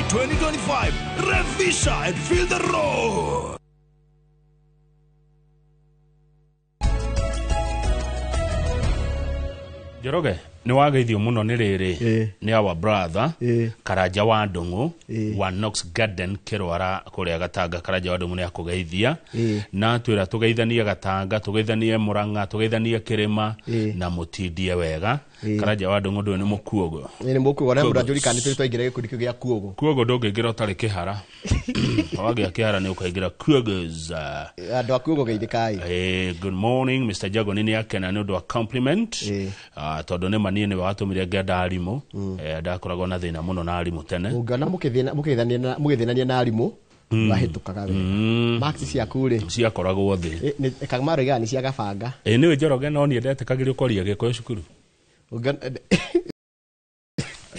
2025. Revisha and feel the road. Joroge, ni wageithio muno ni riri ni our brother Karanja wa Ndungu wa Knox Garden Kirwara kuria Gatanga. Karanja wa Ndungu ni akugeithia na twira tugeithanie Gatanga, tugeithanie Muranga, tugeithanie Kirima na mutindie wega. Karanja wa Ndungu ndu ni mukuogo. Ni mukuogo na mundu ajurikani turi twaigire gikundi gia kuogo. Kuogo ndungigira utari kihara. Wage kihara ni ukaingira kuogos. Andu akuogo geithikai. Good morning Mr. Jago nini akena ni undu a compliment. Tondu ni manie ni watumire ngenda arimu ndakoragwo na thina muno na arimu tene. Ungana mugithina na arimu wahitukaga we. Max cia kure cia koragwo thi. Ni kagmaro igani cia gabanga. Niwe Njoroge no ni ndete kagirio koria giko cukuru.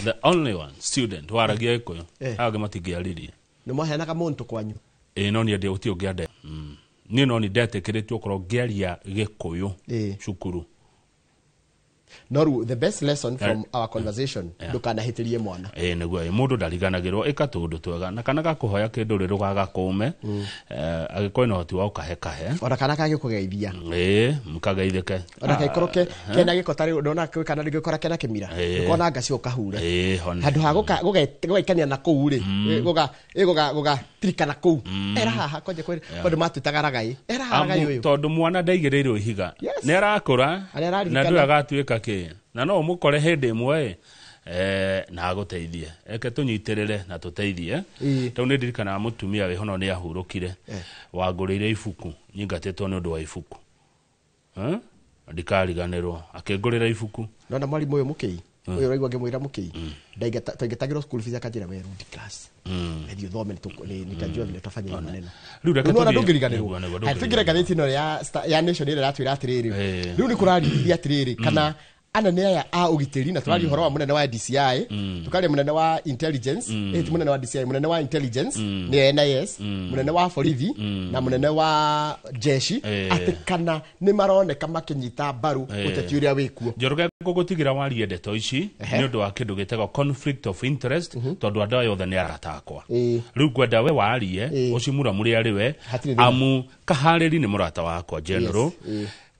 The only one student waragia ikoyo age matingiaririe ni mwaheanaga muntu kwanyu. No ni ndi uti ungiande ni no ni ndete kiritio koro ngiaria gikuyu cukuru. No, the best lesson from our conversation ndukana hitirie mwana. Niguo mundu ndariganagirwo ikatundu twega na kana gakuhoya kindu riru gagakume agikoina hoti wa ukahekahe ona kana kagikugeithia mukageithike ona kaikoroke kena gikotari ndona kana gikora kena kimira ukona ngaci ukahure handu ha gugaikania na kuu ri guga trikana kuu era haha koje kwere kondu matutagaragai era haragai uyu tondu mwana ndaigirirwo ihiga ni arakura na ndu agatuika na no mukore hende imwe na aguteithie eke tunyitirire na tuteithie to ni ndirikana mutumia we hono ni ahurukire wagurire ifuku nyingatetwo ni undu wa ifuku ndikariganirwo akengurira ifuku no na mwalimu uyu mukei uyu raigwa ngimwira mukei ndaingetagirwo school fees akajira we root class ndio thome nikajua vile tufanye maneno riu reke tu ndungiriganirwo afikire gatheti no ya nation ile ratwira atiriri riu ni kurarithia atiriri kana anene aya a ugiteri na turari horo wa munene wa DCI tukari munene wa intelligence munene wa DCI munene wa intelligence ni NIS munene wa borithi na munene wa jeshi atikana ni maroneka makinyita baru uteti uria wikuo. Njoroge gugutigira warie ndeto ici ni undu wa kindu gitego conflict of interest tondu andu yothe ni aratakwa riu gwenda we warie ucimura muri ari we amu kahariri ni murata wakwa general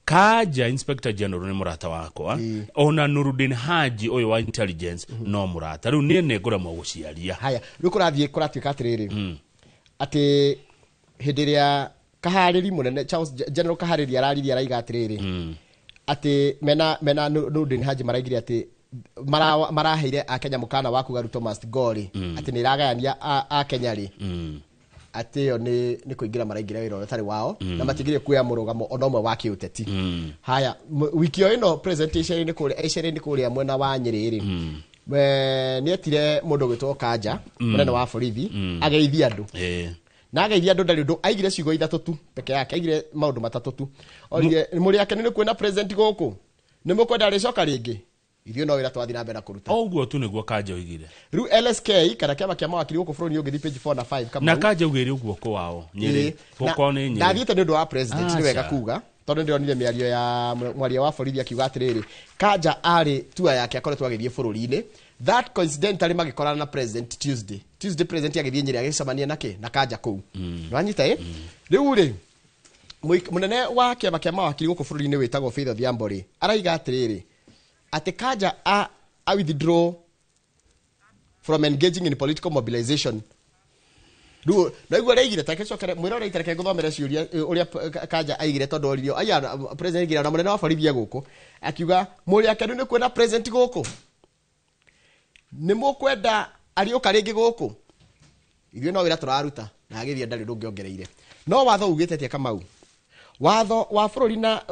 Kaja Inspector General ni murata wakwa ona Nurudin Haji oyo wa intelligence no murata riu nie negura mo guciaria haya riu kurathie kuratuika atiriri ati hindiria kahariri munene Charles General kahariri arariria raiga atiriri ati mena Nurudin Haji maraigire ati maraheire a Kenya mukana wa kuga Ruto must go ri ati ni ragayania a Kenya ri ati yo ni kuingira maraigira wira tari wao na matigire kuya murugamo onomwe wa kiuteti haya wiki yo ino presentation ni kuria mwena wa Nyerere ni etire mundu gwitwo Kanja munene wa borithi ageithia andu na ageithia andu ndari ndu aigire ciugo ithatu tu peke yake aigire maundu matatu tu orie muri yake ni kuena president guku ni mukwenda ricoka ringi ithio no wira twathira mbere kuruta oguo tu niguo Kanja oigire riu LSK kana kiama kia mawakiri guku bururi ungithi page 4 na 5 kama na Kanja oigire uguo ko wao Nyeri poko ni Nyeri ndathiite ni ndu wa president ni wega kuga tondu ndionire miario ya mwaria wa borithi akiuga atiriri Kanja ari tour yake akoretwo agithie bururi-ini that coincidentally magikorana na president Tuesday president agithie Nyeri agicemania nake na Kanja kuu nwanyita riu ri munene wa kiama kia mawakiri guku bururi-ini witagwo Faith Odhiambo ri araiga atiriri ati Kanja a withdraw from engaging in political mobilization. Do na igwa reigire takecokere mwiro reitire ke guthomera ciuria uria Kanja aigire tondu oririo aya president gira na munene wa borithi guku akiuga muri akenu ni kwenda president guku ni mukwenda ariuka ringi guku ithio no wira turaruta na agithia ndari ndungiongereire no watho ugite tie Kamau watho wa bururi na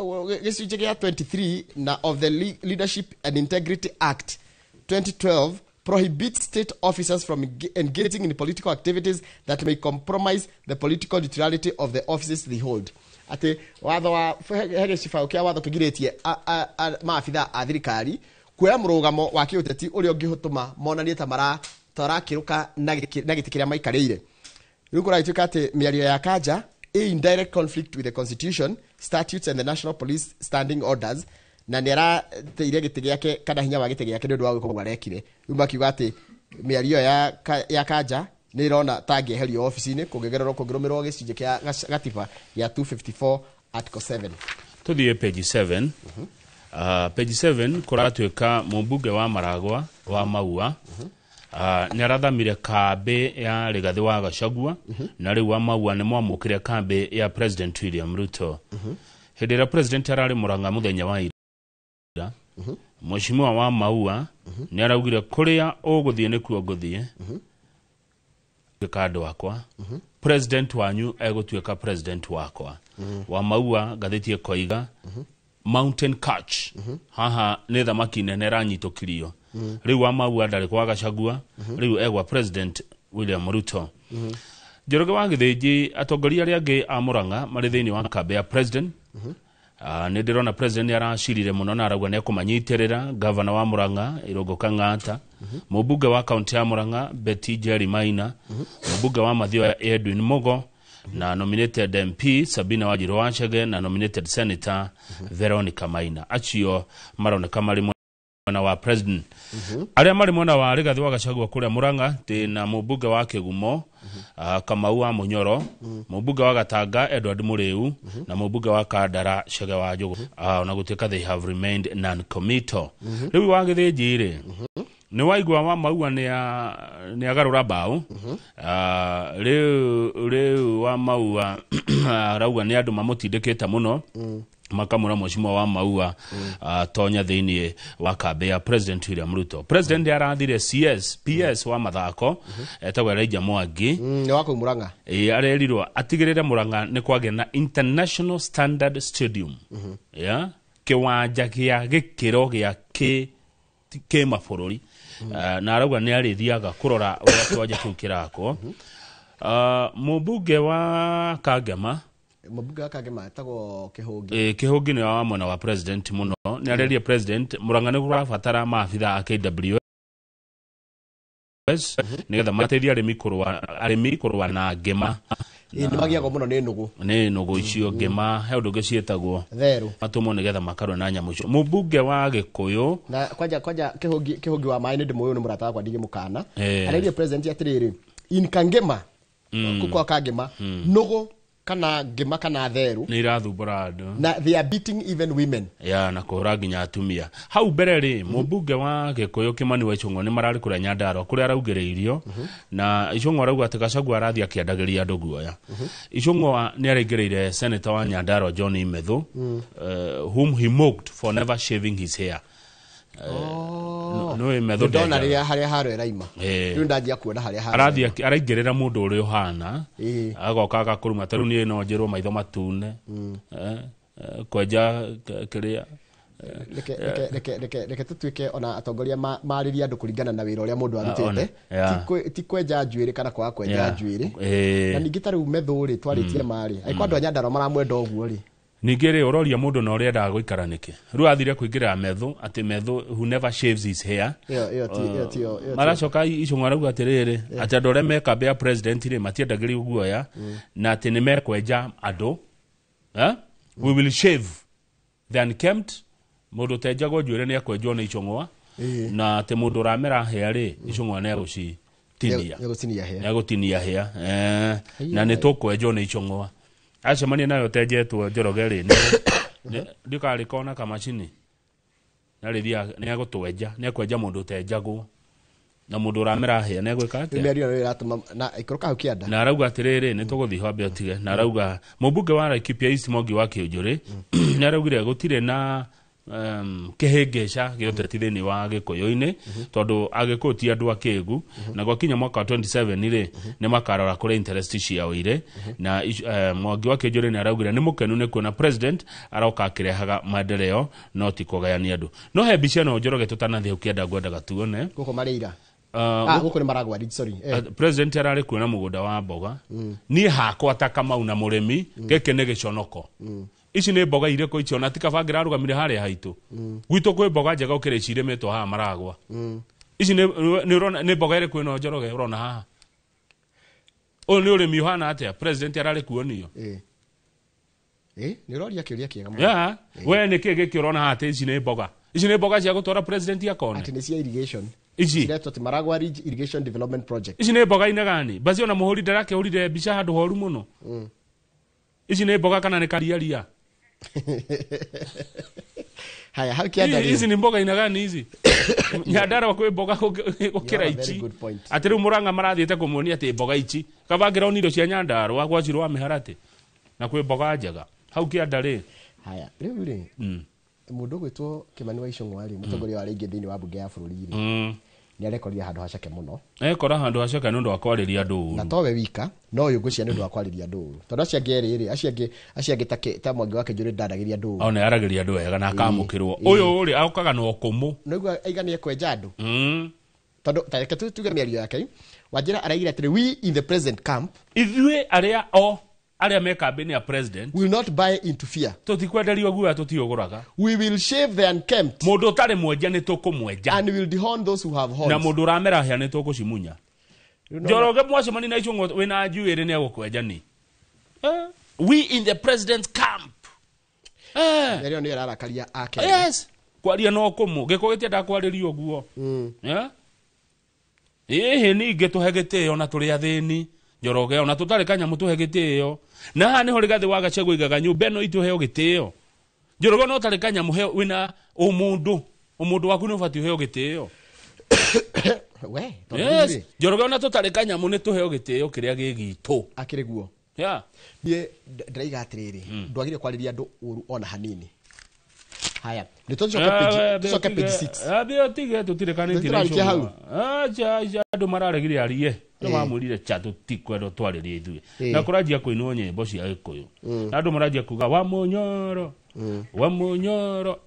gicunje gia 23 na of the Leadership and Integrity Act 2012 prohibits state officers from engaging in political activities that may compromise the political neutrality of the offices they hold. Ate watho wa hegecifa kia watho kigiretie maafitha a thirikari kuoya murugamo wa kiuteti uria ungihutuma monanie ta mara tarakiruka na gitikiria maikarire riu kuraituka ati miario ya Kanja in direct conflict with the constitution, statutes and the national police standing orders na nera teire gite giake kana hinya wa gite giake ndu wa gukorwo arekire uma kiuga ati mĩario ya Kanja nä irona tangĩeherio ofici-inĩ kũngĩrũmĩrwo gĩcunjĩ kĩa gatiba ya 254 article 7. Tuthiĩ page 7. Page 7 kũratuĩka mũmbunge wa Maragwa wa Maua nĩ arathamire kambĩ ya Rigathi wa Gachagua na rĩu wa Maua nĩ mwamũkĩre kambĩ ya President William Ruto. Hĩndĩ ĩrĩa President ararĩ Murang'a mũthenya wa ira, Mheshimiwa wa Maua nĩ araugire kũrĩa ũgũthiĩ nĩkuo ngũthiĩ. Kando wakwa President wanyu egũtuĩka president wakwa. Wa Maua ngathĩtie koiga Mountain Catch haha nĩ thamaki nene ranyitũkirio. Rĩu wa Maua ndarĩ kwa Gachagua, rĩu egwa President William Ruto. Njoroge wa Gĩthĩnji atongoria arĩa angĩ a Murang'a marĩ thĩinĩ wa kambĩ ya president. Nĩ ndĩrona president nĩ aracirire mũno na arauga nĩ ekũmanyitĩrĩra. Governor wa Murang'a Irũngũ Kang'ata, mũmbunge wa kaunti ya Murang'a Betty Njeri Maina, mũmbunge wa Mathioya Edwin Mugo, na nominated MP Sabina Wanjiru Wachege, na nominated Senator Veronica Maina. Acio maroneka marĩ mwena wa president. Arĩa marĩ mwena wa Rigathi wa Gachagua kũrĩa Murang'a na mũmbunge wa Kĩgumo Kamau wa Munyoro, mũmbunge wa Gatanga Edward Muriu, na mũmbunge wa Kandara Chege wa Njugu. Na gũtuĩka they have remained non-committal. Rĩu wa Gĩthĩnji rĩ nĩ waigua wa Maua nĩ agarũra mbaũ. Rĩu wa Maua arauga nĩ andũ mamũtindĩkĩte mũno makamũra Mheshimiwa wa Maua tonya thĩinĩ wa kambĩ ya President William Ruto. President arathire PS wa mathako etagwo Elijah Mwangi nĩ wa kũu Murang'a arerirwo atigĩrĩre Murang'a nĩ kwagĩa na International Standard Stadium kĩwanja gĩa gĩkĩro gĩa kĩmabũrũri. Na arauga nĩ arĩthiaga kũrora ũrĩa kĩwanja kĩu kĩrakwo. Mũmbunge wa Kangema mũmbunge wa Kangema etagwo Kĩhũngi. Kĩhũngi nĩ wa mwena wa president mũno. Nĩ areria president Murang'a nĩ kũrabatara maabitha a KWS nĩgetha mateithie arĩmi kũrũa na ngema. Nĩ magiagwo mũno nĩ nũgũ icio ngema he ũndũ ũngĩ ciĩtagwo therũ matũmwo nĩgetha makarũa na nyamũ icio. Mũmbunge wa Gĩkũyũ na kwanja Kĩhũngi wa maĩ nĩ ndĩmũĩ nĩ mũrata wakwa ndige mũkana areria president atĩrĩrĩ in Kangema kwa Kangema nũgũ kana ngema kana therũ nĩ irathumbũra andũ na they are beating even women na kũhũra nginya atumia. Hau mbere rĩ mũmbunge wa Gĩkũyũ Kimani wa Icũng'wa nĩ mararĩ kũrĩa Nyandarua kũrĩa araugĩrĩirio na Icũng'wa arauga atĩ Gachagua arathiĩ akĩandagĩria andũ guoya. Icũng'wa nĩ araingĩrĩire senator wa Nyandarua John Imethu whom he mocked for never shaving his hair. No Imethu ndona rĩrĩa harĩa haro eraima rĩu ndanjia kuona harĩa haro araingĩrĩra mũndũ ũrĩa ũhana agoka agakũruma tarĩu niĩ no njĩrwo maitho matune kwenja kĩrĩa reke tũtuĩke ona atongoria marĩria andũ kũringana na wĩra ũrĩa mũndũ arutĩte ti kwenja njuĩrĩ kana kwaga kwenja njuĩrĩ. Na ningĩ tarĩu Methu rĩ twarĩtie marĩ angĩkorwo andũ a Nyandarua maramwenda ũguo rĩ ningĩ rĩ ũroria mũndũ na ũrĩa endaga gũikara nĩkĩ. Rĩu athire kũingĩrĩra Methu atĩ Methu who never shaves his hair. Maracoka Icũng'wa arauga atĩrĩrĩ atĩ andũ arĩa me kambĩ ya president rĩ matiendagĩrio guoya na atĩ nĩ mekwenja andũ. We will shave the unkempt. Mũndũ ũtenjagwo njuĩrĩ nĩ ekwenjwo nĩ Icũng'wa na atĩ mũndũ ũramera hair rĩ Icũng'wa nĩ egũtinia hair na nĩ tũkwenjwo nĩ Icũng'wa. Acemania nayo tenjetwo Njoroge rĩ ndikarĩkona kamacini na rĩthia nĩ egũtwenja nĩ ekwenja mũndũ ũtenjagwo na mũndũ ũramera hair nĩ egwĩka atĩa. Na arauga atĩrĩrĩ nĩ tũgũthiĩ hambe ũtige. Na arauga mũmbunge wa Laikipia East Mwangi wa Kĩũnjũrĩ nĩ araugire gũtirĩ na kĩhĩngĩca gĩoteti thĩinĩ wa Gĩkũyũ-inĩ tondũ Agĩkũyũ ti andũ akĩĩgu na gwakinya mwaka wa 27 rĩ nĩ makarora kũrĩa interest ciao irĩ. Na Mwangi wa Kĩũnjũrĩ nĩ araugire nĩ mũkenu nĩ kuona president aroka akĩrehaga maendeleo no ti kũgayania andũ. No he mbica ĩno Njoroge tũtanathiĩ ũkĩenda ngwendaga tuone gũkũ marĩira gũkũ nĩ Maragwa sorry president ararĩ kuona mũgũnda wa mboga niĩ hakwa ta Kamau na mũrĩmi gĩkĩ nĩ gĩconoko. Ici nĩ mboga irĩkũ icio na tikabangira arugamire harĩa haitũ gwitũ kwĩ mboga njega ũkĩrĩ cirĩmĩtwo haha Maragwa. Ici nĩ mboga irĩkũ ĩno Njoroge ũrona haha ũyũ nĩ ũrĩmi ũhana atĩa president ararĩ kuonio nĩ ũroria kĩũria kĩega mũno. We nĩ kĩĩ gĩkĩ ũrona haha atĩ ici nĩ mboga cia gũtwara president akone atĩ nĩ cia irrigation Ici ciretwo ti Maragwa Ridge Irrigation Development Project. Ici nä mboga ine gani basi ona muhuri ndarake hurire mbica handu horu muno. Ici nä mboga kana nä karia. Haya hau kiandari. Ici nä mboga ine gani ici? Nyandara kwä mboga gukira ici. Ati riu Murang'a marathiete kumuonia ati mboga ici kabangira onindo cia Nyandarua gwacirwa miharati na kwä mboga njega hau kiandari. Haya riu ri mundu gwitwo Kimani wa Icũng'wa ri mutongoria wa ringi thiini wa bunge ya bururi ri ni arekoria handu hacake muno ekora handu hacake nundu wa kwariria andu na towe wika no uyu ngucia nundu wa kwariria andu tondu acio angi eri ri acio angi ta Mwangi wa Kinjuri ndadagiria andu ona aragiria andu wega na akamukirwo uyu uri aukaga no kumu niguo aiganie kwenja andu tondu tareke tuge miario yake Wanjira araigire atiri we in the present camp ithuĩ aria me campaign ya president will not buy into fear. Tutikwenderio guoya tutiuguraga. We will shave the unkempt. Mundu utari mwenja ni tukumwenja. And will dehorn those who have horns. Na mundu ramera hia ni tugucimunya. Njoroge mwacemani na Icũng'wa wina njuĩrĩ ni agukwenja ni. We in the president's camp. Ndio ni ararakaria ake. Yes. Kwaria no kumu gikugitia ndakwaririo guo. Ninge tuhegete na turi athini. Njoroge ona tutari kanyamu tuhe gitio na ha niho rigathi wa Gachagua igaga nyumba no ituheo gitio. Njoroge no tari kanyamu he wina umundu waku no fati uheo gitio. We yes Njoroge ona tutari kanyamu ni tuheo gitio kiria gigitu akiri guo ya nie ndaiga atiriri ndwagire kwariria andu uru ona hanini. Haya nitocoke page 6 abio tige tutirikanite na Icũng'wa acha andu mararegiria arie no mamurire chatu tikwendo twaririe ithuĩ na kũranjia kũinwo nyĩmbo cia Gĩkũyũ na andũ maranjia kuga wa Munyoro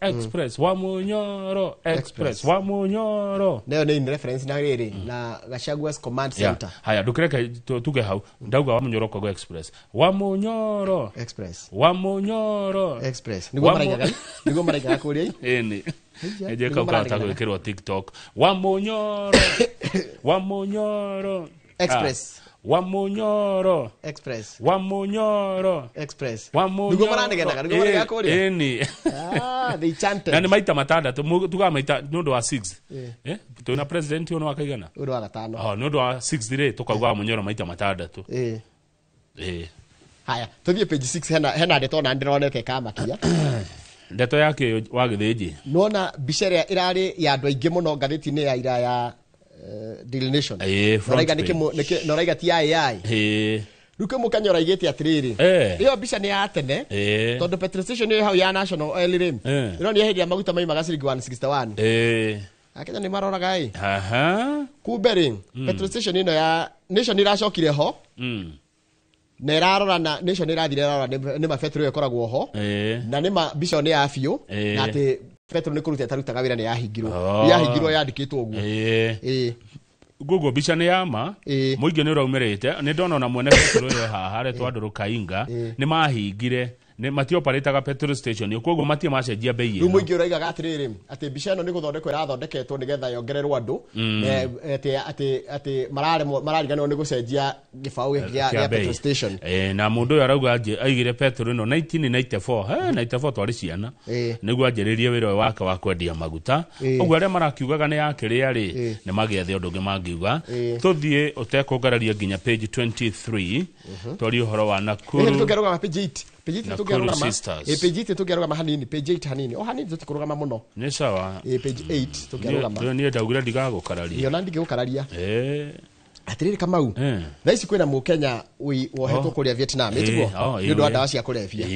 Express wa Munyoro Express wa Munyoro nayo ni reference na riri na Gachagua's command center. Haya ndukireke tuge hau ndauga wa Munyoro Kogo Express wa Munyoro Express nigo maraiga kuria eni eje kauka gwikirwo TikTok wa Munyoro Express wa Munyoro Express nigo maranegena nigo maraiga kuria eni they chanted na ni maita matandatu tuga maita nundu wa 6 tuna president uno akaigana uno wa 5 nundu wa 6 dire tukauga Munyoro maita matandatu haya tuthie page 6 hena ndeto na ndironete kamakia ndeto yake wa Githĩnji nona biceria irari ya andu aingi muno ngathĩti-inĩ ya ira ya Daily Nation noraiga ti AI ruke mukanya oraigĩte atiriri iyo bica ni ya tene tondu petrol station iyo hau ya National Oil rim ironia hĩndĩ ya maguta maimaga ciringi 161 akenya ni maroraga kumbe ri petrol station ino ya Nation iracokire ho na irarora na Nation irathire rora ni ma petrol ikoragwo ho na ni ma bica ni ya biũ na ati petrol ni kuruta tarutaga wira ni yahingirwo yandikitwo guo Google bica ni yama muingi ni raumirite ni ndona na mwene petrol yo haha retwa Andrew Kainga ni mahingire ni mati operataga petrol station koguo mati macenjia bei ino muingi uraiga atiriri ati bica ino ni guthondekwo irathondeketwo nigetha yongererwo andu ati marariganwo ni gucenjia gibau ya petrol station na mundu uyu arauga aigire petrol ino 1994 94 twari ciana niguo anjiririe wira wake wa kwendia maguta uguo aria marakiugaga ni yakiria ri ni magiethe undu ungi mangiuga tuthie utekungararia nginya page 23 twari uhoro wa Nakuru tugeruga page 8 page 8 tugerugama hanini page 8 hanini hanini tutikurugama muno ni sawa page 8 tugerugama ni ndaugire ndigagukararia iyo nandi gukararia atiriri Kamau thaisi kwina mukenya wohetwo kuria Vietnam etiguo ni ndo ndawa cia kulevya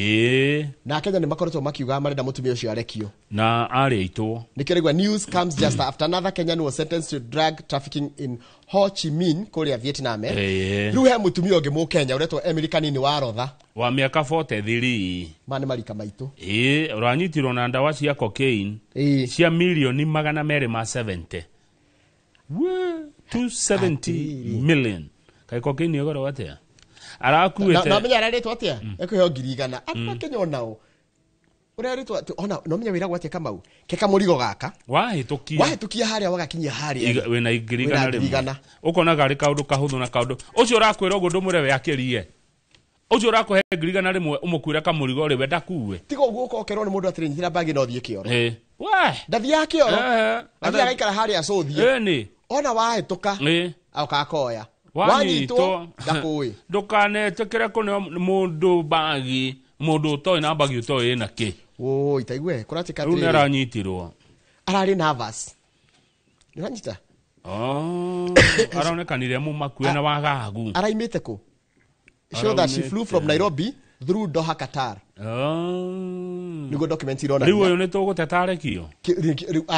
na Kenya ni makoretwo makiuga marenda mutumia ucio arekio na ariitwo nikirigwa news comes just after another Kenyan was sentenced to drug trafficking in Ho Chi Minh kuria Vietnam riu he mutumia ungi mukenya uretwo American ni warotha wa miaka 43 mane marika maitu uranyitirwo na ndawa cia cocaine cia milioni 270 270 million kai cocaine yogora watia arakuete na menya aretwo atia ekuheo 100 apa Kenya onao ureritwo ona no menya wira gwatia Kamau keka murigo gaka wahitukia haria wagakinyia haria wena 100 ukona gari kaundu kahuthu na kaundu ucio urakwira ugo ndumure we akirie ucio urakuhe 100 rimwe umukwira kamurigo ri wenda kuwe tigo uguo ukokerwo ni mundu atirinjira bagi no thie kioro we ndathi yake oro athi agaikara hari acothie ni ona wahituka akakoya wanyitwo ndakui ndukanetekere kune mundu bagi mundu toy na bagi toy na ki itaigwe kuratika ru neranyitirwo arari nervous niranyita araonekanire mu makuena wagagu araimite ku show that she flew from Nairobi through Doha, Qatar. Nigo document irona. Riu uyu nitugutetarekio.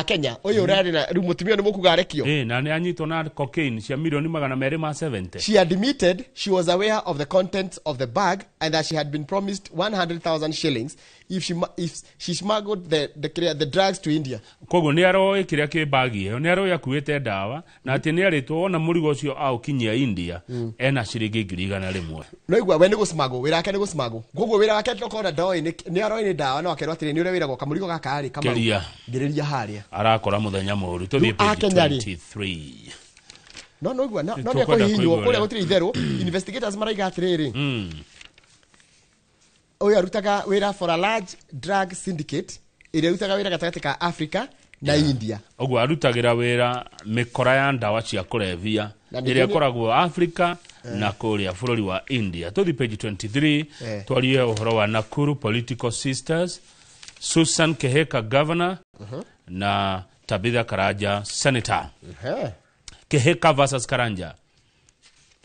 Kenya. Uyu urari na riu mutumia ni mukugarekio. Na ni anyitwo na cocaine cia milioni 270. She admitted she was aware of the contents of the bag and that she had been promised 100,000 shillings if she smuggled the drugs to India. Kogo ni aro ikiria ki bag iyo ni aro yakuite dawa na ati ni aritwo ona murigo ucio au kinyia India ena ciringi 100,000. No igwa we ni gusmago wira yake ni gusmago. Kogo wira yake tokona doi ni aro ni dawa no akerwa ati ni ure wira go kamurigo gaka ari kama ngiriria haria arakora muthenya muru tuthie page 23. No igwa no ni akuhinywo kuria gutiri itherũ investigators maraiga atiriri oya rutaga wira for a large drug syndicate ire rutaga wira gatagati ka Africa na India ogwo arutagira wira mikora ya ndawa cia kurevia ire koragwo Africa na kuria bururi wa India. Tuthi page 23 twarie uhoro wa Nakuru political sisters, Susan Kehika governor na Tabitha Karanja senator. Kehika versus Karanja,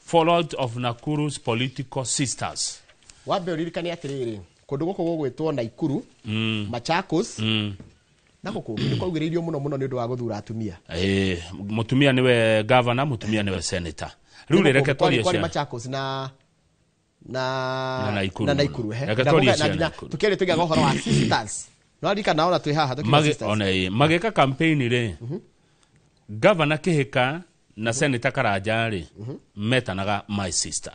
fallout of Nakuru's political sisters. Wabe uririkani atiriri kundu guko gugwitwo Naikuru Machakos na guko nikugireirio muno ni undu wa guthura atumia mutumia niwe governor, mutumia niwe senator. Riu reke twarie cia Machakos na Naikuru tukere tugia gohoro wa sisters no arika naona twi haha tukire sisters mageka campaign ri governor Kehika na senator Karanja ri metanaga my sister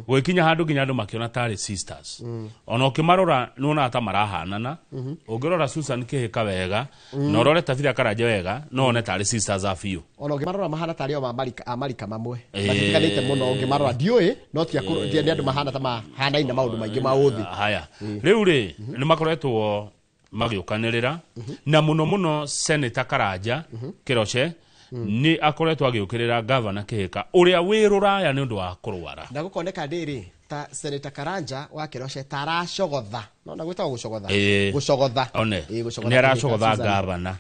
gwikinya handu ginya andu makiona tari sisters ona ukimarora nuona ata marahanana ungirora Susan Kehika wega na urore Tabitha Karanja wega no one tari sisters afiu ona ukimarora mahana tari o Amerika mamwe matiganite muno ungimarora dioi no ti akuru ndi andu mahana ta mahana ina maundu maingi mauthi haya riu ri ni makoretwo magiukanirira na muno senator Karanja Kiroshe ni akoretwo agiukirira governor Kehika uria wiruraya ni undu wa kurwara na gukoneka ndiri ta senator Karanja wa Kiroshe taracogotha no na gwita gucogotha gucogotha one ni aracogotha governor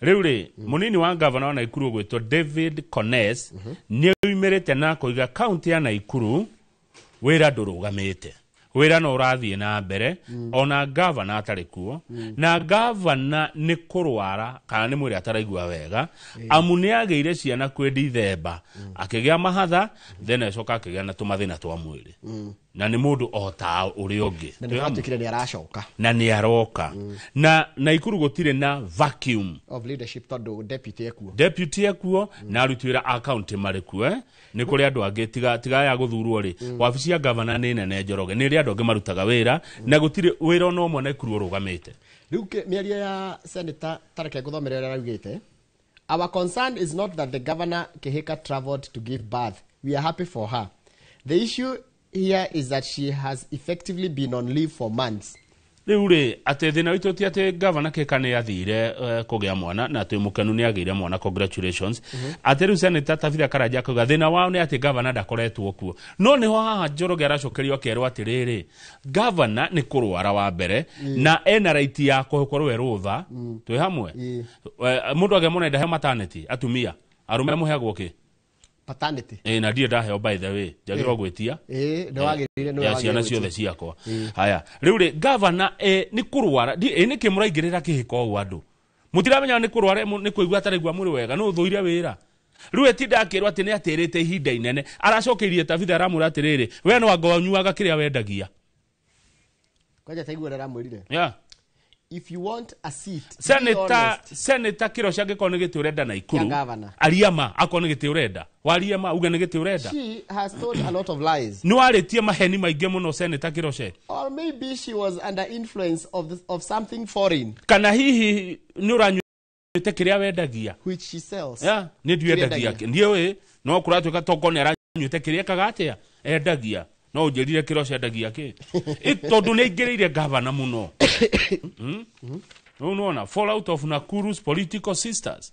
riu ri munini wa governor wa Naikuru gwitwo David Cones ni uimirite na kuiga county ya Naikuru wira ndurugamite wira no urathie na mbere ona governor atari kuo na governor ni kurwara kana ni mwiri ataraigua wega amu ni ageire ciana kwendi themba akigia mahatha then acoka akigia na tumathina twa mwiri na ni mundu ota uri ungi ndatikire ni aracoka na ni aroka na Naikuru gutire na vacuum of leadership tondu deputy ekuo na arutwira account marikuo ni kuri andu angi tiga ya guthurwo ri wabici ya governor ni nene Njoroge ni ri andu angi marutaga wira na gutire wira no mwe Naikuru rugamite riu miario ya senator tareke guthomerera raugite our concern is not that the governor Kehika traveled to give birth. We are happy for her. The issue here is that she has effectively been on leave for months. Riu ri ate thina witu ti ate governor Kehika ni athire kugia mwana na ati mukenu ni agire mwana, congratulations. Ate riu senator Tabitha Karanja kuga thina wao ni ati governor ndakoretwo kuo no ni ho haha Njoroge aracokerio akerwo atiriri governor ni kurwara wa mbere na ena right ya kuhekwo rutha twi hamwe mundu agemona ndahe maternity atumia arume muheagwo ki paternity na die ndaheo by the way jagirwo gwitia ndwagirire no ya ciana ciothe ciakwa haya riu ri governor ni kurwara ni kimuraingirira Kehika o andu mutiramenya ni kurwara ni kuigua ataregwa muri wega no thuire wira riu etinda akirwa ati ni atirite ihinda inene aracokeirie Tabitha aramura atiriri we no angonyuaga kiria wendagia kwaja taigura ramwirire if you want a seat senator Kiroshe angikone giti urenda Naikuru ariama akone giti urenda wariama uga ne giti urenda she has told a lot of lies no aritie maheni maingi muno senator Kiroshe or maybe she was under influence of something foreign kana hihi ni uranyuite kiria wendagia which she sells ni ndiendagia ndiwe no kuratuka toko ne aranyuite kiria kagatia endagia no njerire Kiroshe endagia ki tondu ni ingireire governor muno unaona fallout of Nakuru's political sisters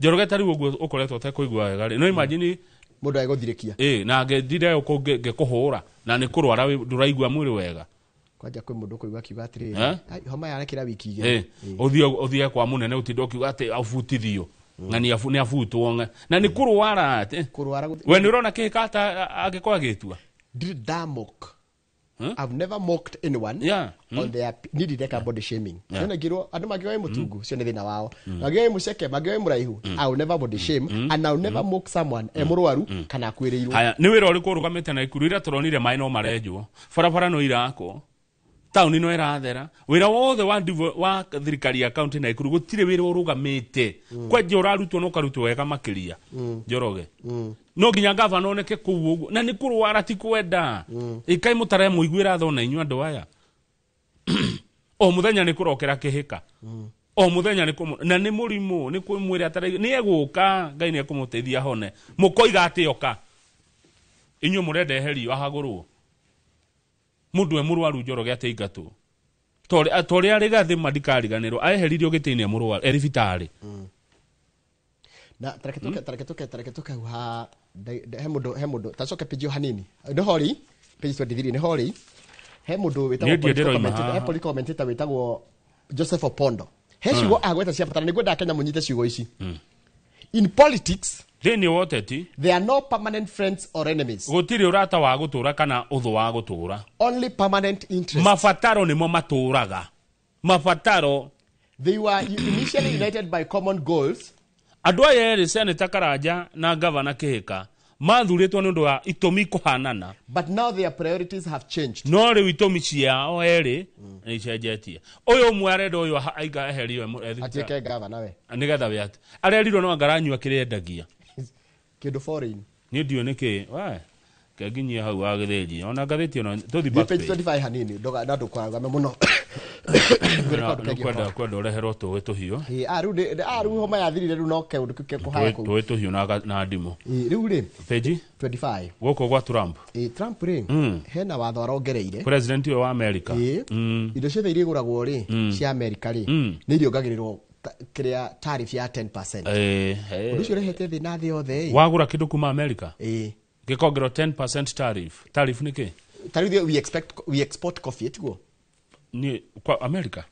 Njoroge tari uguo ukoretwo te kuigua wega ri no imagine mundu agothirikia na angethire uko ngekuhura na ni kurwara nduraigua mwiri wega kwanja kwi mundu kuigua kiuga atiri homa yarekera wiki igiri uthie kwa munene utindo kiuga ati afutithio na ni afutwo na ni kurwara ati we ni urona kikata agikwa gitua did damok I've never mocked anyone on their needed like body shaming. Sona giro adu magiwa mutugu sio thina wao. Magiwa muceke magiwa muraihu. I will never body shame and I will never mock someone emurwaru kana kwiriirwo. Haya ni wira uriku rugamite na ikuru ira turonire mai no marenjwo. Farafara no irako. Tauni no irathera. Wira wothe wa thirikari ya county na ikuru gutire wira urugamite. Kwa jora rutwo no karutwo wega makiria. Njoroge. No ginya gavana oneke kuu uguo na ni kurwara ti kwenda ikai mutare muiguira thona inyu andu aya o muthenya ni kurokera kihika o muthenya ni na ni murimu ni kwimwira atari ni eguka ngai ni ekumuteithia hone mukoiga atioka inyu murende herio ahagurwo mundu e murwaru Njoroge ateigatu tori ari gathi madikariganirwo aheririo gitini murwaru eribitari na taraketoka ha hemudo tacoka page hanini ndo hori page 23 ni hori hemudo wetagwo commentator wetagwo Joseph Opondo hecigo agweta cia patana niguo ndakenya munyite ciugo ici in politics thini woteti there are no permanent friends or enemies gutiri urata wa gutura kana uthu wa gutura only permanent interests mafataro nimo maturaga mafataro they were initially united by common goals andu aya eri Senator Karanja na Governor Kihika mathuritwo ni undu wa itomi kuhanana but now their priorities have changed no riu itomi ciao eri ni cenjetie uyu umwe arenda uyu aiga eherio atieke governor we nigetha we ati arerirwo no ngaranyua kirendagia kindu foreign ni ndio niki wa kaginyia hau agithiri ona gatheti ona tuthi back page 25 hanini ndoga ndatu kwagame muno kwenda ureherwo tuwe tuhio riu homa yathirire riu no keundu kuhaya ku tuwe tuhio na ndimo riu ri page 25 goko gwa Trump Trump ri hena watho arongereire president wa America indo ciothe iriguragwo ri cia America ri ni iriongagirwo kiria tariff ya 10%. Undu cio rehete thina thi yothe wagura kindu kuma America gikongero 10% tariff. Tariff ni ki? Tariff we export coffee etiguo. Ni kwa America.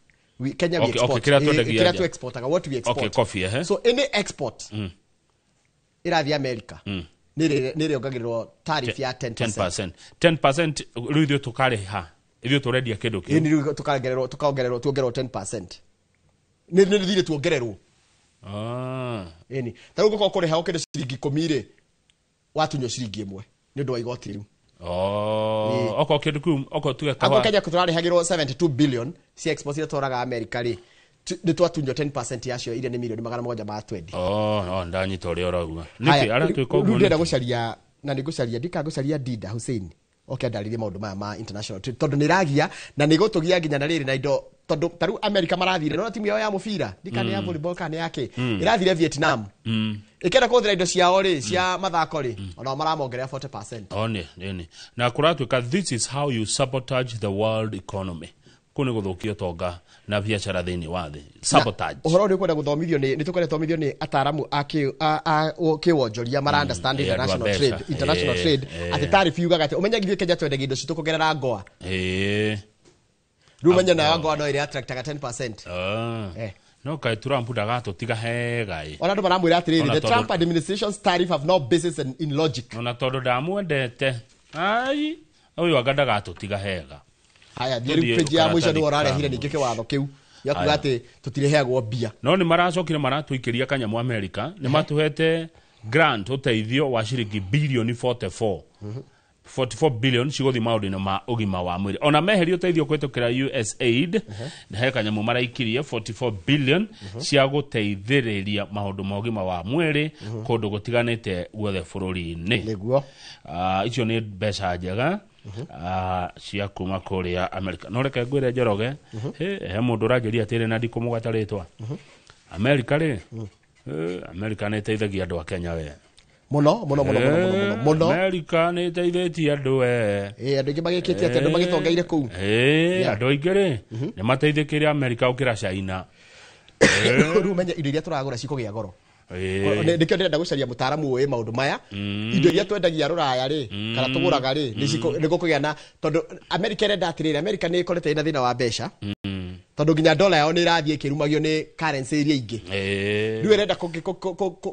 Kenya we export. Kira tu export what we export. Okay, coffee So any export irathi America. Nire ongagirwo tariff ya 10%. 10% ruithio tukare ha. Ithio turedia kindu ki. Ni tukaongererwo 10%. Ni thire tuongererwo. Eni. Tarugo ko kore ha okere ciringi 10 ri. Watunyo ciringi 1 ni ndo igoti riu. Oko kindu kum oko tuge kwa. Ako Kenya kuturare hagirwo 72 billion si export ira toraga America ri. Ni twatunyo 10% yacio ire ni milioni 120. Ndanyita uri oragua. Niki ara twiko guo. Ndenda gucaria na ni gucaria ndika gucaria Dida Hussein. Ndaririe maundu ma international trade tondu niragia na nigutugia nginya na riri na indo tondu taru America marathire no timu yao ya mufira ndikane ya volleyball kana yake irathire Vietnam ikenda kuthira indo ciao ri cia mathako ri ona maramongerea 40%. Ni na kuratuka this is how you sabotage the world economy kuni guthukio tonga na biashara thini wa thi sabotage uhoro ni kwenda guthomithio ni tukore thomithio ni ataramu kiwonjoria mara understand international trade ati tariff yugaga ati umenya githie Kenya twende gindo citukugerera ngoa rumenya na ngoa no ire attract 10%. No kai Trump dagato tiga hegai ona ndo baramwira atiriri the Trump administration's tariff have no basis in logic ona todo damwendete ai uyu aganda gato tiga hega haya thiru page ya mwisho ndo orarehire ningi kiwatho kiu yakuga ati tutireheagwo bia no ni maracokire maratuikiria kanyamu America ni matuhete grant uteithio wa shiringi bilioni 44 billion cigothi maundu ma ugima wa mwiri ona meherio teithio kwetukira USAID na he kanyamu maraikirie 44 billion cia guteithiriria maundu ma ugima wa mwiri kundu gutiganite guothe bururi-ini niguo icio ni mbeca njega cia kuma kuria America no reke ngwire Njoroge he mundu rageria atire na ndikumugataritwa America ri America ne teithagia andu a Kenya we Muno. America nĩ ĩteithĩtie andũ andũ aingĩ magĩkĩtie atĩ andũ magĩtongeire kũu. Andũ aingĩ rĩ nĩ mateithĩkĩire America gũkĩra China. Rĩu menye indo iria tũragũra cikũgĩa goro. Nĩkĩo ndĩrenda gũcaria mũtaaramu ũĩ maũndũ maya. Indo iria twendagia rũraya rĩ kana tũgũraga rĩ nĩgũkũgĩa na tondũ America ĩrenda atĩrĩrĩ, America nĩ ĩkoretwo ĩna thĩna wa mbeca. Tondũ nginya dola yao nĩ ĩrathiĩ ĩkĩrumagio nĩ currency iria ingĩ. Rĩu ĩrenda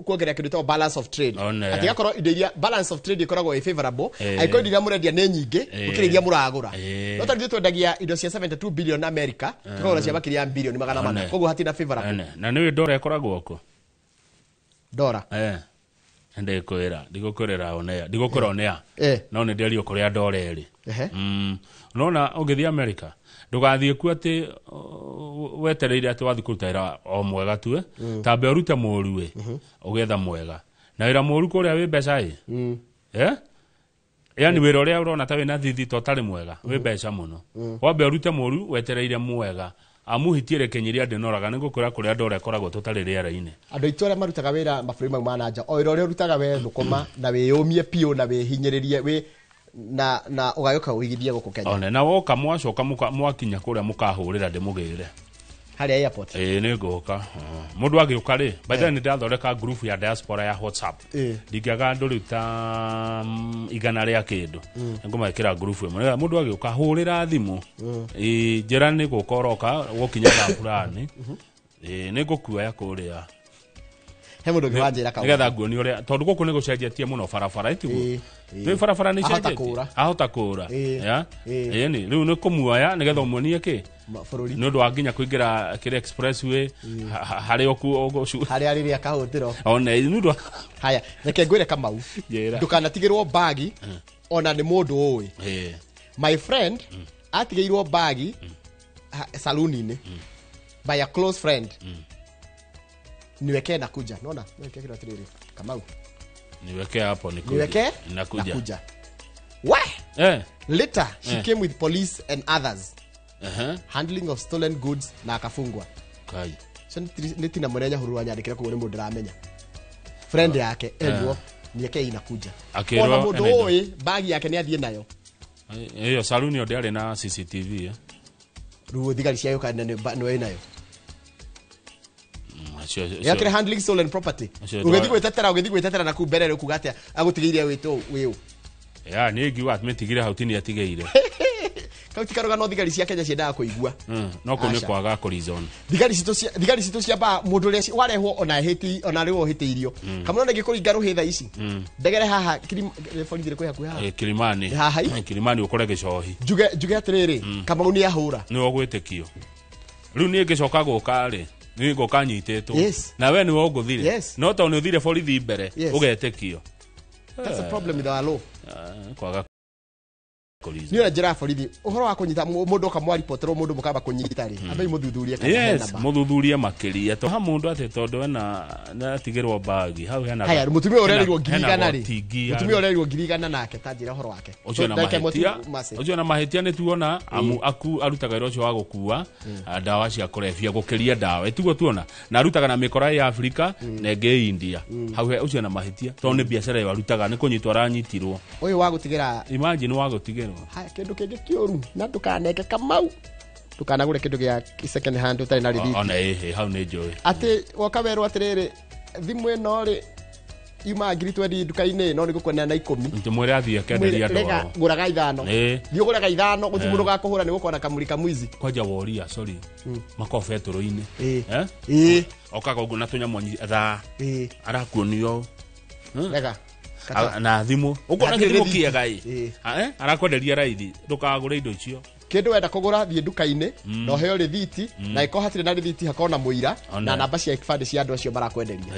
kuongerera kĩndũ gĩtagwo balance of trade. Atĩ gakorwo indo iria balance of trade ĩkoragwo ĩ favorable, angĩkorwo indo iria mũrendia nĩ nyingĩ gũkĩra iria mũragũra. No tondũ twendagia indo cia 72 billion America, tukagũra cia makĩria ya bilioni 400. Koguo hatina favorable. Na nĩ dola ĩkoragwo kũ? Dola. Ndigũkwĩra onea. No nĩ nderio kũrĩa dola ĩrĩ. Nona ũngĩthiĩ America ndũgathiĩ kuo atĩ wetereire atĩ wathiĩ kũruta wĩra o mwega tu tambe ũrute mũru ũgetha mwega na wĩra mũru kũrĩa wĩ mbeca yani wĩra ũrĩa ũrona ta wĩna thithito ũtarĩ mwega wĩ mbeca mũno. Wambe ũrute mũru wetereire mwega amuhitie rekenyeria ndinoraga nĩgũkũra kũrĩa ndora ĩkoragwo tũtarĩ rĩera-inĩ. Andũ aitũ arĩa marutaga wĩra mabũrũri mau ma nanja o wĩra ũrĩa ũrutaga we thũkũma na wĩyũmie piũ na wĩhinyĩrĩrie na ũgayũka ũigithie gũkũ Kenya. Na woka mwacoka mwakinya kũrĩa mũkahũrĩra ndĩmũgĩre harĩa airport. Nĩ ngũka mũndũ agĩũka rĩ by then ndathondeka group ya diaspora ya WhatsApp ndingĩaga andũ rĩu ta 100 rĩa kĩndũ ngũmekĩra group ĩmwe mũndũ agĩũka hũrĩra thimũ njĩra nĩ gũkoroka gũkinya na fulani nĩ ngũkuoya kũrĩa he mũndũ ũngĩ wanjĩra kaũ nĩgetha nguoni ũrĩa tondũ gũkũ nĩ gũcenjetie mũno barabara itiguo nĩ barabara nĩ cenjetie ahota kũra nĩ rĩu nĩ kũmuoya nĩgetha ũmuonie kĩ nĩ ũndũ wa nginya kũingĩra kĩrĩ expressway harĩa ũgũcu harĩa rĩrĩa kahũtĩro nĩ ũndũ haya reke ngwĩre Kamau ndũkanatigĩrwo bagi ona nĩ mũndũ ũĩ my friend atigĩirwo bagi saluni-inĩ by a close friend niweke nakuja naona niweke kile atiriri Kamau niweke hapo niweke nakuja later she came with police and others handling of stolen goods na akafungwa kai so nitina mwenenya huru wanyandikira kuone mundu ramenya friend yake egwo niweke inakuja ona mundu oyi bagi yake ni athie nayo hiyo saluni ode ari na CCTV ruo thigari cia yuka no nayo yakire handling stolen property ugethi gwetetera na kuberere kugatia agutigiire wito wiu nĩ ngiuga atmetigire hautini atigeire kauti karoga no thigari cia Kenya ciendaga kuigua no kũ nĩ kwaga kũrizon thigari cito cia ba mũndũ ũrĩa warehwo ona rĩo hĩtĩirio kamwe no ngĩkũringa rũhĩ tha ici ndegere haha borithi kũ hakuha Kilimani ũkore gĩcohi njuge atĩrĩrĩ Kamau nĩ ahũra nĩ ogwĩtĩkio rĩu niĩ ngĩcoka gũka rĩ nĩ ngũka nyitĩtwo na we nĩ ũgũthire no tondũ nĩ ũthire borithi mbere ũgetĩkio. That's a problem with our law. Kwaga niyo njira borithi uhoro wa kunyita mundu kamwa reporterwo mundu mukaba kunyita ri abai muthuthurie kana yes muthuthurie makiria to ha mundu ate tondu na tigirwo bagi hau hena haya mutumia urerirwo ngirigana ri mutumia urerirwo ngirigana nake tanjira uhoro wake ucio na mahitia ni tuona aku arutaga wira ucio wa gukua ndawa cia kurefia gukiria ndawa tiguo tuona na arutaga na mikora ya Afrika na nge India hau ucio na mahitia to ni biashara yo arutaga ni kunyitwa ranyitirwo uyu wa gutigira imagine wa gutigira haya kindu kingi kioru na tukaneke Kamau tukanagure kindu gia second hand utari na rithiti ona hau ni njoi ati wakawerwo atiriri thimu ino ri ima ngiri 20 duka-ini no nigukwena na 10 ntumwire athie akenderia ndo nguraga ithano thio guraga ithano gutimuru gakuhura ni gukona kamurika mwizi kwaja woria sorry makofe turu-ini okaga ugu na tunyamonyi tha arakuonio rega na thimu ukona thimu kiagai arakwenderia raithi ndukagure indo icio kindu wenda kugura thie duka-ini no heo rithiti na iko hatire na rithiti hakona muira na namba cia kibande cia andu acio barakwenderia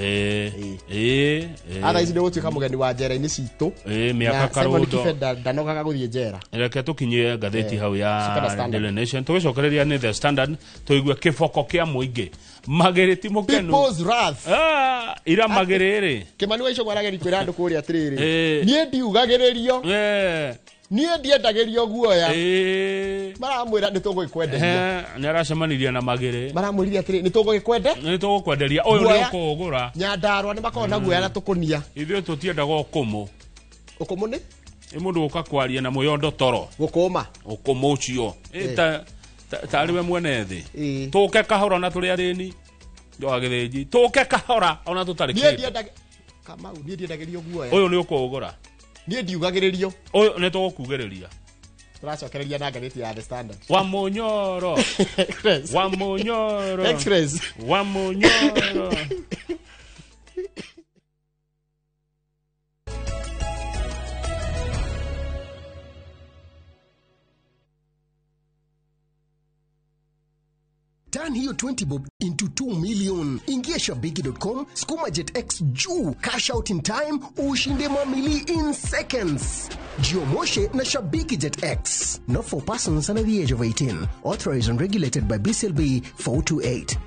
ara ici ndio gutuika mugeni wa njera-ini citu miaka karundo ndanogaga guthie njera reke tukinye ngatheti hau ya Daily Nation tugicokereria ni The Standard tuigwe kiboko kia muingi magereti mukenu people's wrath ira magerere Kimani wa ico gwarageri kwira andu kuria atiriri nie ndiugagiririo nie ndiendagirio guoya maramwira ni tugikwenderia ni aracemaniria na magire maramwira atiri ni tugikwenderia uyu ni ukugura Nyandarua ni makona guoya na tukunia ithuĩ tũtiendaga ũkũmũ nĩ mũndũ ũka kwaria na mũyondo toro gũkũma ũcio tarĩ we mwene thĩ tũke kahora na tũrĩ arĩni njoa gĩthĩnji tũke kahora ona tũtarĩ kĩndũ Kamau niĩ ndiendagĩrio guoya ũyũ nĩ ũkũgũra niĩ ndiugagĩrĩrio ũyũ nĩ tũgũkugĩrĩria tũracokereria na ngathĩti ya The Standard wa Munyoro Express wa Munyoro Turn hiyo 20 bob into 2 million. Ingia shabiki.com, skuma JetX juu, cash out in time, ushinde mamili in seconds. Jiomoshe na Shabiki JetX. Not for persons under the age of 18. Authorized and regulated by BCLB 428.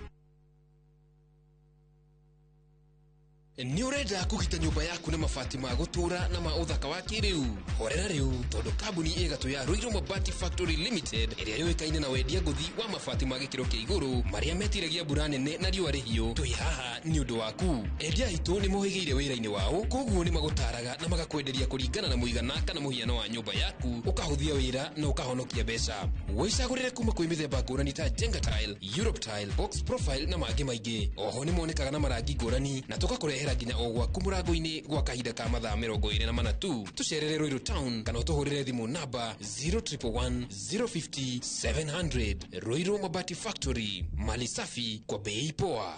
Ni urenda kugita nyumba yaku na mabati ma gutura na ma uthaka wa kiriu horera riu tondu kambuni igatu ya Ruiru Mabati Factory Limited iria yoikaine na wendia nguthi wa mabati ma gikiro kia iguru maria metiragia mbura nene na riua rihio twi haha ni undu waku endia itu ni mohigiire wira-ini wao koguo ni magutaraga na magakwenderia kuringana na muigana kana muhiano wa nyumba yaku ukahuthia wira na ukahonokia mbeca wicagurire kuma kwi mithemba ngurani ta Jenga Tile, Europe Tile, Box Profile na mangi maingi oho ni monekaga na marangi ngurani na tugakurehera nginya o gwaku murango-ini gwa kahinda ka mathaa 24 tu tucerere Ruiru Town kana utuhurire thimu namba 0111 050 700 Ruiru Mabati Factory mali safi kwa bei poa.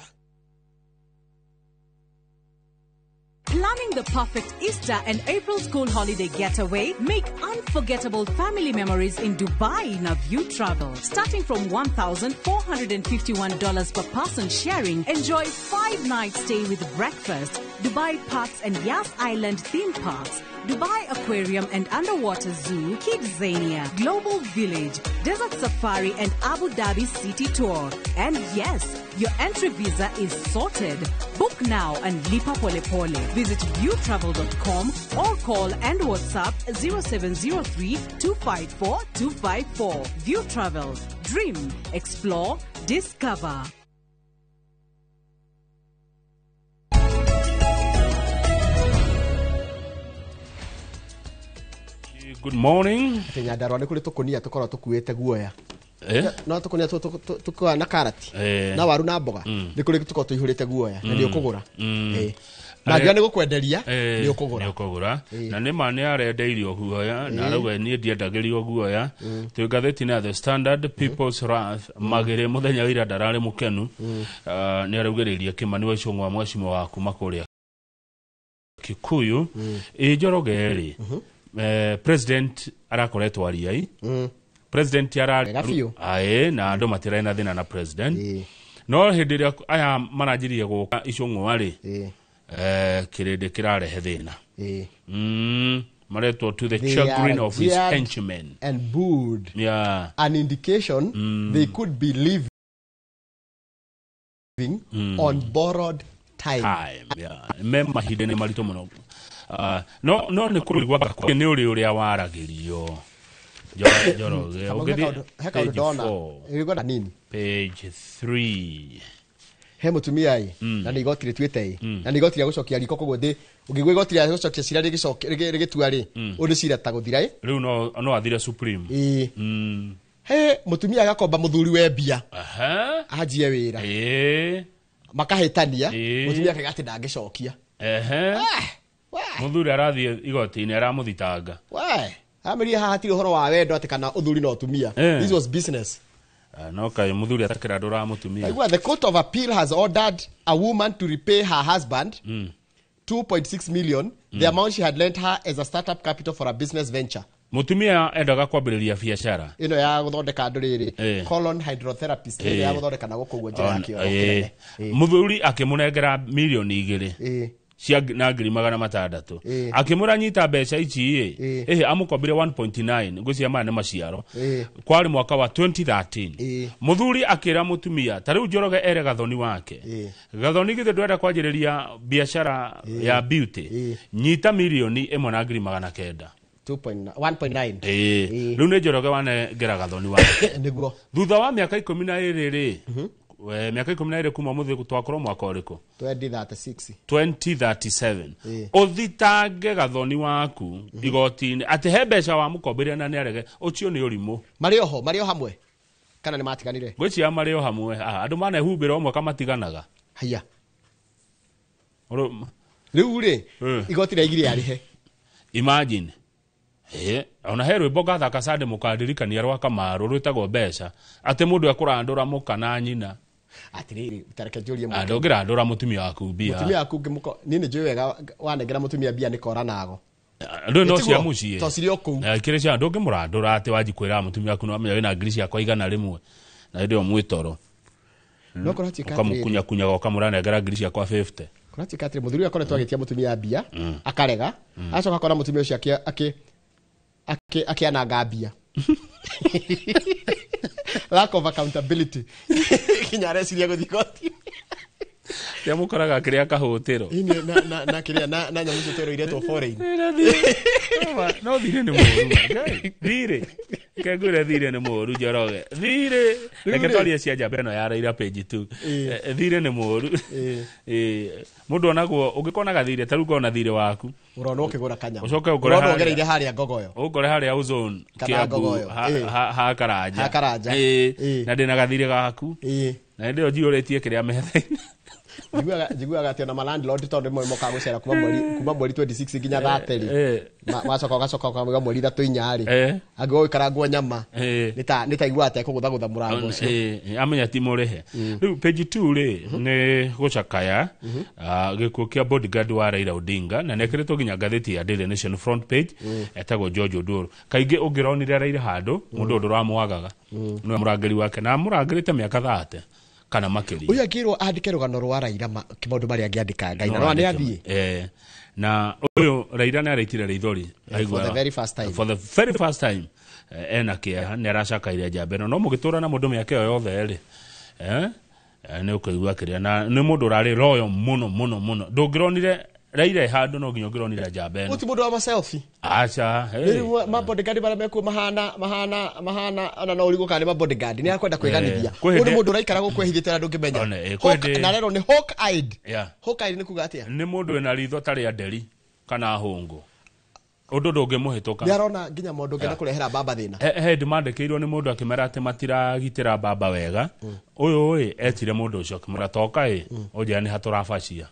Planning the perfect Easter and April school holiday getaway? Make unforgettable family memories in Dubai na View Travel. Starting from $1,451 per person sharing, enjoy 5 nights stay with breakfast, Dubai Parks and Yas Island theme parks, Dubai Aquarium and Underwater Zoo, Kidzania, Global Village, Desert Safari and Abu Dhabi City Tour. And yes, your entry visa is sorted. Book now and lipa pole pole. Visit viewtravel.com or call and WhatsApp 0703 254 254. View Travel. Dream, explore, discover. Good morning. Nyandarua ni kuri tukunia tukora tukuite guoya no tukunia tukwa na karati na waru na mboga ni kuri tukora tuihurite guoya na ni ukugura na ngia ni gukwenderia ni ukugura na ni mane arendeirio guoya na rauga ni ndiendagirio guoya tu gatheti na The Standard, People's Wrath magire muthenya wira ndarari mukenu ni araugiriria Kimani wa Icung'wa mwacimo waku makuria Kikuyu Njoroge president arakoretwo ariai president na andu matira na thina na president no hindi ria aya maranjirie guka Icung'wa ri kirinde kirarehe thina maretwo to the children of his henchmen and booed an indication they could be living on borrowed time mema hidene marito muno no ni kurigwa kwa ni uri waragirio Njoroge page 3 he mutumia na ni igoti rituite na ni igoti ria gucokia riko koguo ndi ungigwe igoti ria gucokia cira rigitua ri undu cira ta guthira riu no athire supreme he mutumia agakomba muthuri we mbia ajie wira makahitania mutumia akagati ndangicokia muthuri arathie igoti-ini aramuthitanga amiri haha hatiri horo wa wendo atikana uthuri no tumia this was business no kai muthuri atakira ndura mutumia the court of appeal has ordered a woman to repay her husband 2.6 million the amount she had lent her as a startup capital for a business venture. Mutumia endaga kwambiriria biashara ino ya guthondeka nduriri colon hydrotherapist ya guthondeka na gukuguo njira yakio muthuri akimunengera milioni 2 cia na ngiri 600 akimuranyita mbeca ici amukombire 1.9 ngucia mane maciaro kwari mwaka wa 2013 muthuri akira mutumia tariu Njoroge ere gathoni wake gathoni githe ndwenda kwanjiriria biashara ya beauty nyita milioni 1 na ngiri 900 1.9 riu ni Njoroge wanengera Gathoni wa niguo thutha wa miaka 12 ri miaka 12 kuma muthi twakorwo mwaka uriku 2037 uthitange Gathoni waku igotini ati he mbeca wa mukomberia na ni arege ucio ni urimu mari oho hamwe kana ni matiganire gwicia mari o hamwe andu manehumbira omwe kamatiganaga haya riu ri igoti raigire arihe imagine ona herwe boga thaka sande mukandirikania rwa Kamaru rwitagwo mbeca ati mundu akurandura mukana nyina atiriri tareke jurie mu ndogira ndura mutumia waku bia mutumia waku ngimuko nini njui wega wanengera mutumia bia nikora nago ndo no cia mucie to sirio ku kire cia ndoge murandura ati wajikwira mutumia waku no amenya wina ngiri cia kwa igana rimwe na ndio mwitoro no kurati katri kamukunya kunya go kamuranengera ngiri cia kwa 50 kurati katri muthuri akoretwo agitia mutumia bia akarega acoka kora mutumia ucio akiananga bia lack of accountability kinyare siria guthikoti ya mukoraga kiria kahutiro ini na kiria na nyamu citero iretwo foreign no thire ni moru thire kegure thire ni moru Njoroge thire reketoria cia njamba eno ya Raila page 2 thire ni moru mundu onagwo ungikonaga thire taru kona thire waku urona ukigura kanyama ucoke ugore urona ugereire haria ngogoyo ugore haria ozone Kiambu ha Karanja na ndina gathire gaku na ndio jiuretie kiria methaini jiguaga ati na landlord tondu mwe moka gucera kuma mweri 26 nginya 30 macoka kwa mweri 3 inyari ago ikarangwo nyama nita igua ate kugutha murango ucio amenya ti murihe riu page 2 ri ni gucakaya gikuo kia bodyguard wa Raila Odinga na nekiretwo ginya gatheti ya Daily Nation front page etagwo George Odoro kaingi ungironire Raila handu mundu nduramuagaga no murangiri wake na murangirite miaka 30 kana makiri uyu akirwo andike rugano rwa Raila kimaundu mari angiandika ngai na ni athie na uyu Raila ni araitire rithori for the very first time ena kia ni aracakaire njambeno no mugitura na mundu miaka yothe ri ni ukigwa kiria na ni mundu rari royo muno ndungironire Raila handu no nginyo ngironire njambeno uti mundu wa ma selfie acha ma bodyguard bara meku mahana ona no urigo kana ma bodyguard ni akwenda kwiganithia mundu raikara gukwehithite na ndungimenya na rero ni hawk eyed ni kuga atia ni mundu ena ritho tari anderi kana hungu undu ndungimuhituka yarona nginya mundu ngena kurehera baba thina mandikirwo ni mundu akimera ati matiragitira baba wega uyu etire mundu ucio akimuratoka oja ni haturafacia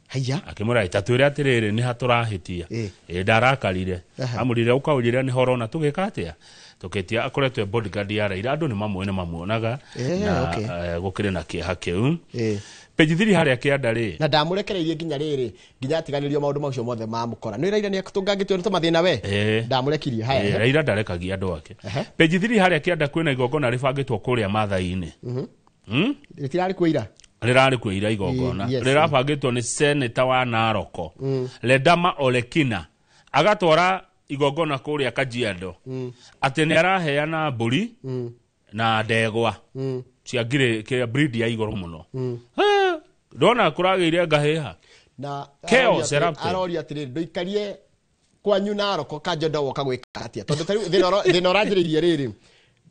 haya akimura itatwire atiriri ni haturahitia ndarakarire amurire ukaujire ni horona tugikatia tuketia akoretwe bodyguard ya Raila andu ni mamuonaga na gukire na kiha kiu page 3 haria kiandari na ndamurekereirie nginya riri nginya atiganirio maundu macio mothe mamukora ni Raila ni akutungangitwe nto mathina we ndamurekirie haya Raila ndarekagia andu ake page 3 haria kianda kwina igongona ribangitwo kuria mathaini ritirari kuira rirari kuira igongona rirabangitwo ni senator wa Naroko Ledama Olekina agatwara igongona kuria Kajiado ati ni araheana mburi na ndegwa cia ngire ke breed ya igoro muno ndona kurageire ngaheha na aroria atiri ndoikarie kwanyu Naroko Kajiado woka gwika atia tondu thina urajiririe riri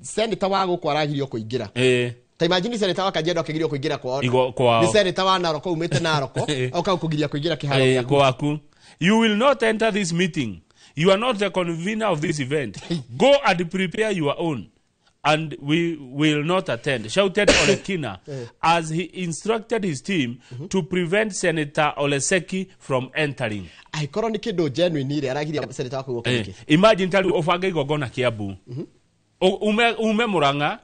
senator wa gukwaragirio kuingira ta imagine senator wa Kajiado akigirio kuingira kwao ni senator wa Naroko umete Naroko oka kugiria kuingira kiharo kwaku you will not enter this meeting. You are not the convener of this event. Go and prepare your own, and we will not attend. Shouted Olekina as he instructed his team to prevent Senator Oleseki from entering. Aikoro ni kido genuine ile aragiria senator wako gukiki. Imagine tali ofanga igogona Kiambu. Ume Muranga.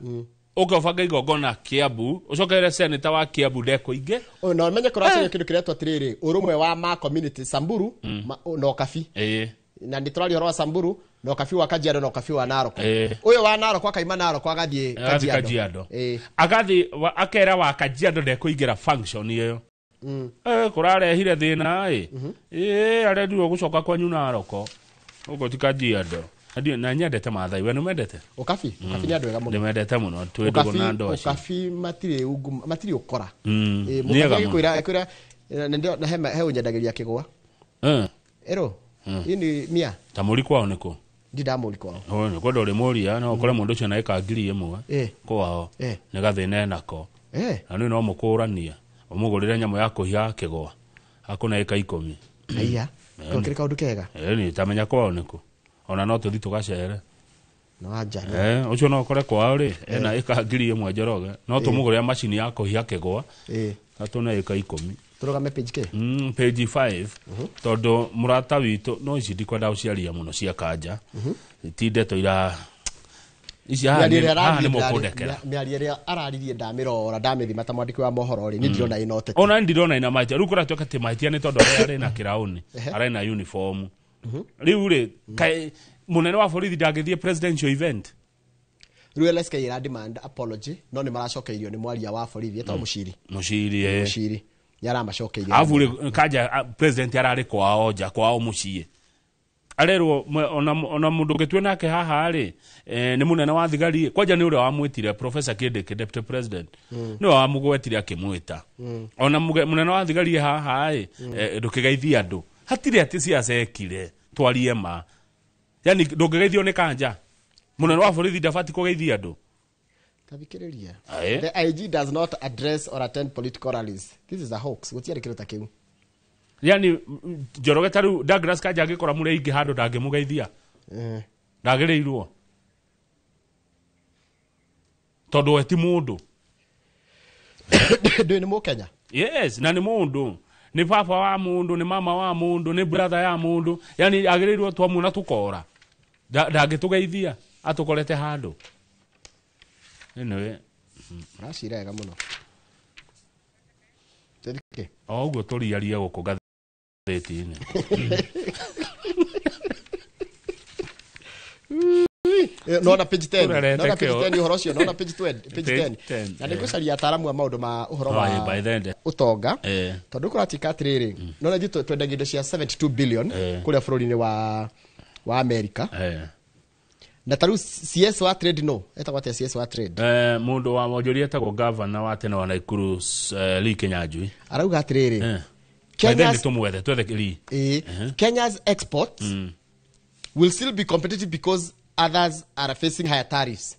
Ukofanga igogona Kiambu, ucokere senator wa Kiambu ndeko inge. No menye koracyo kindu kiretwa atiriri, urumwe wa ma community Samburu no kafi. Na nditorali horo wa Samburu no kafi wa Kajiado no kafi wa Naroko. Uyo wa Naroko akaima Naroko agathie Kajiado. Agathi akera wa Kajiado ndeko ingira function iyo. Kurarehire thina arendu gucoka kwanyu Naroko. Ugo ti Kajiado. Adio na nyendete mathai we no mendete ukafi ni andwega muno ndemendete muno twindugo na ndoci ukafi matiri ukora mukafi kwira ndio na he unyendagiria kigwa ero ini mia tamuri kwao niko ndidamuri kwao nä kwenda å rä må ria no kore må ndå å cio naä ka 1,000 kwao nä gathä ne nako na nä no må kå rania å må gå rä re nyamå ya kå hia kä goa akå naä ka 10 aya kä rä kaå ndå kega nä tamenya kwao nä kå ona no tå thi tå gacere no anja å cio no kore kwao rä ena ä ka 1,000 Njoroge no tå må gå rä ra macini ya kå hia kä goa atå na ä ka 10 turogame page ke page 5 tondu murata witu no ici ndikwenda uciaria muno cia kanja ti ndeto ira ici ni mukundekera miaria ria araririe ndamirora ndamithima ta mwandiki wa mohoro ri ni ndirona inote ona ndirona ina matia ru kura tokate matia ni tondu ari na kirauni ari na uniform riu ri kai munene wa borithi ndangithie presidential event riu LSK ira demand apology no ni maracokeirio ni mwaria wa borithi eta muciri yara macokeirie avu kaja president arari kwao nja kwao mucie arerwo ona mundu gitwe nake haha ari ni munene wa thigari kwaja ni ure wa mwitire professor Kideke deputy president ni wa mugwetire akimwita ona munene wa thigari haha ai ndukigeithia andu hatire ati ciacekire twarie ma yani ndungigeithio ni kanja munene wa borithi ndabati kugeithia andu tabikiriria the IG does not address or attend political rallies. This is a hoax. Gutiari kirota kiu. Yani Njoroge taru Douglas Kanja agikora muri ingi handu ndangimugeithia. Ndagireirwo. Tondu eti mundu. Ndu ni Mukenya. Yes, na ni mundu. Ni papa wa mundu, ni mama wa mundu, ni brother ya mundu. Yani agireirwo twamuna tukora. Ndangitugeithia atukorete handu. Anyway, rashirega muno. Tedike. Uguo turiaria guku gatheti-ini. No na page 10. No na page 10 uhoro cio, no na page 20, page 10. Na ndikucaria ataramu a maundu ma uhoro wa utonga. Tondu kuratika atiriri. No na thito twendagia indo cia 72 billion kuria bururi-ini wa America. Na taru CS wa trade no eta gwate CS wa trade mundu wa mojoria etagwo governor wa tene wa Naikuru Lee Kenyanjui arauga atiriri Kenya's exports will still be competitive because others are facing higher tariffs